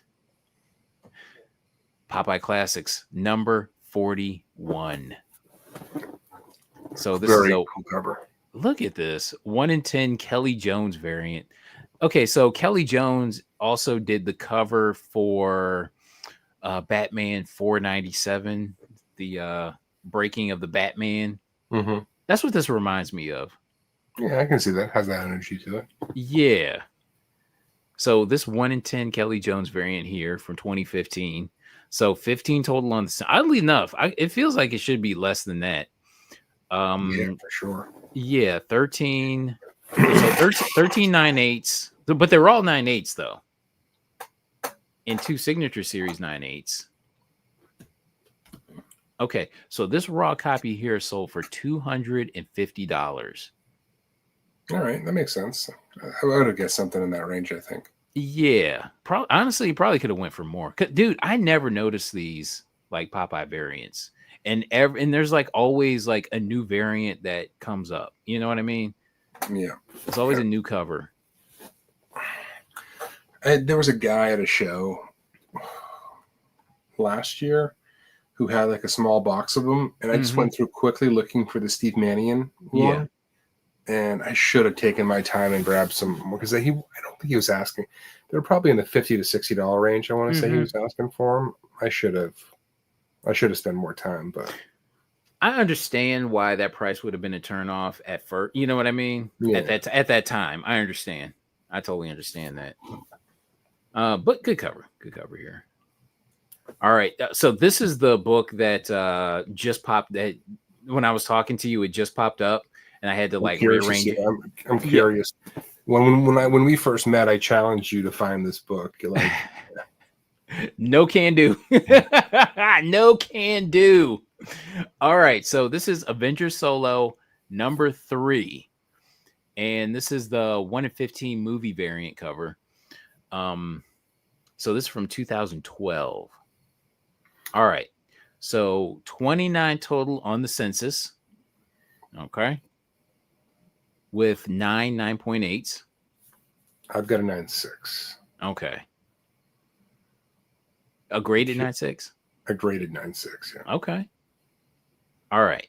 Popeye Classics, number 41. So this Very is a cool cover. Look at this 1 in 10 Kelly Jones variant. Okay, so Kelly Jones also did the cover for Batman 497, the breaking of the Batman. Mm-hmm. That's what this reminds me of. Yeah, I can see that. Has that energy to it. Yeah. So this 1 in 10 Kelly Jones variant here from 2015. So 15 total on the. Oddly enough, it feels like it should be less than that. Yeah, for sure. Yeah, 13. So 13 9/8s, but they're all 9/8s though. And 2 signature series 9/8s. Okay, so this raw copy here sold for $250. All right, that makes sense. I would have guessed something in that range, I think. Yeah, honestly, you probably could have went for more. Dude, I never noticed these like Popeye variants, and there's like always like a new variant that comes up. You know what I mean? Yeah, it's always a new cover. There was a guy at a show last year who had like a small box of them, and I just went through quickly looking for the Steve Mannion one. Yeah. And I should have taken my time and grabbed some more because I don't think he was asking. They're probably in the $50 to $60 range. I want to say he was asking for them. I should have spent more time, but I understand why that price would have been a turnoff at first. You know what I mean? Yeah. At that time, I understand. I totally understand that. But good cover here. All right, so this is the book that just popped. That when I was talking to you, it just popped up. And I had to like rearrange it. I'm curious. Yeah. When we first met, I challenged you to find this book. You're like, no can do. No can do. All right. So this is Avengers Solo number 3. And this is the 1 in 15 movie variant cover. So this is from 2012. All right. So 29 total on the census. Okay. With 9.8s. I've got a 9.6. Okay. A graded 9.6? A graded 9.6, yeah. Okay. All right.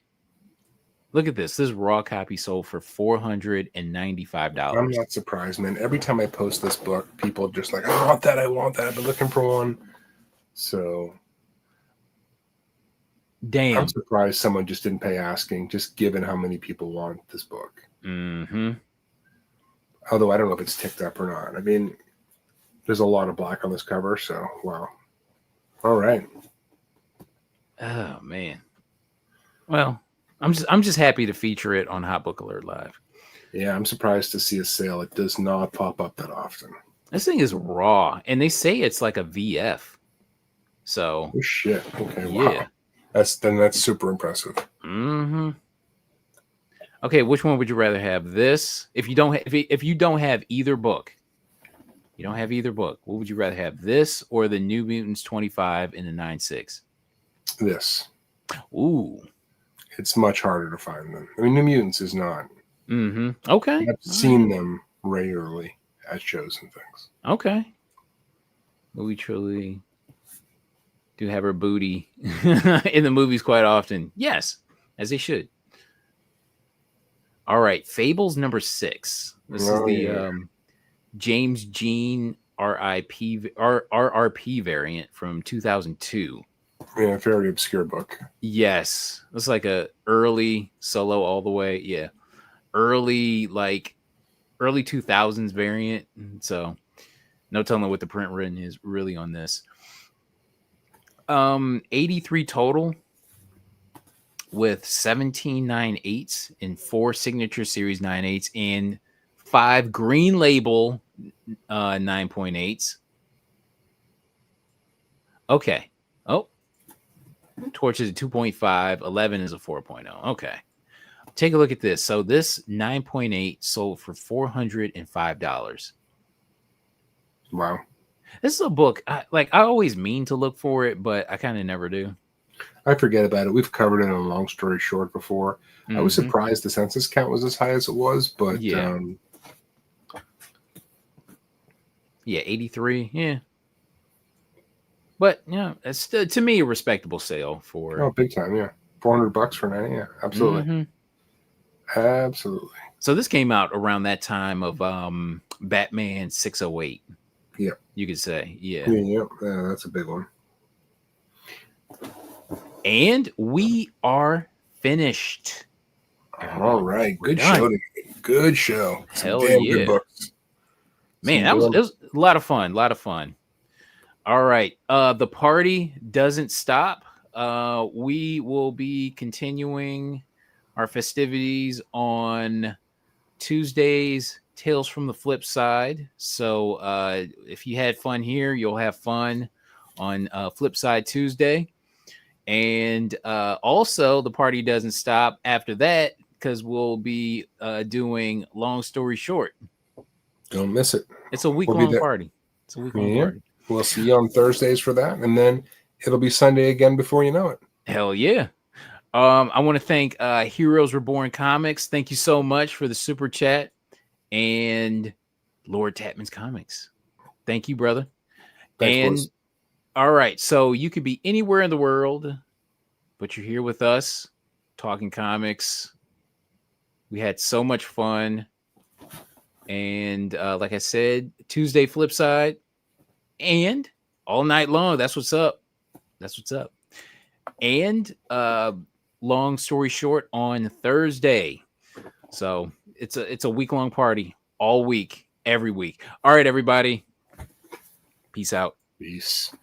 Look at this. This raw copy sold for $495. I'm not surprised, man. Every time I post this book, people are just like, I want that. I've been looking for one. So damn. I'm surprised someone just didn't pay asking, just given how many people want this book. Mm-hmm. Although I don't know if it's ticked up or not. I mean, there's a lot of black on this cover, so wow. All right. Oh man. Well, I'm just happy to feature it on Hot Book Alert Live. Yeah, I'm surprised to see a sale. It does not pop up that often. This thing is raw, and they say it's like a VF. So oh, shit. Okay. Yeah. Wow. That's super impressive. Mm-hmm. Okay, which one would you rather have? This, if you don't have either book, what would you rather have? This or the New Mutants 25 in the 9.6? This. Ooh. It's much harder to find them. I mean, New Mutants is not. Mm-hmm. Okay. I've seen them regularly at shows and things. Okay. We truly do have her booty in the movies quite often. Yes, as they should. All right, Fables number 6. This is the James Jean RRP variant from 2002. Yeah, very obscure book. Yes, it's like a early Solo all the way. Yeah, early 2000s variant. So No telling what the print written is really on this. 83 total with 17 9/8s and 4 signature series 9/8s and 5 green label 9.8s. Okay. Oh, Torch is a 2.5. 11 is a 4.0. Okay. Take a look at this. So this 9.8 sold for $405. Wow. This is a book. I always mean to look for it, but I kind of never do. I forget about it. We've covered it on a long story short before. I was surprised the census count was as high as it was, but yeah, 83. Yeah. But yeah, it's still, to me, a respectable sale for big time, yeah. $400 for 90, yeah, absolutely. Absolutely. So this came out around that time of Batman 608. Yeah. You could say. Yeah. Yeah, that's a big one. And we are finished. All right. Good show. Good show. Hell yeah. Good books. Man, it was a lot of fun. A lot of fun. All right. The party doesn't stop. We will be continuing our festivities on Tuesdays, Tales from the Flip Side. So if you had fun here, you'll have fun on Flip Side Tuesday. And also, the party doesn't stop after that because we'll be doing Long Story Short. Don't miss it. It's a week-long party. It's a week-long party. We'll see you on Thursdays for that, and then it'll be Sunday again before you know it. Hell yeah. I want to thank Heroes Reborn Comics. Thank you so much for the super chat. And Lord Tatman's Comics. Thank you, brother. Thanks, all right, so you could be anywhere in the world, but you're here with us talking comics. We had so much fun. And like I said, Tuesday Flip Side and all night long. That's what's up. That's what's up. And Long Story Short on Thursday. So it's a week-long party all week, every week. All right, everybody. Peace out. Peace.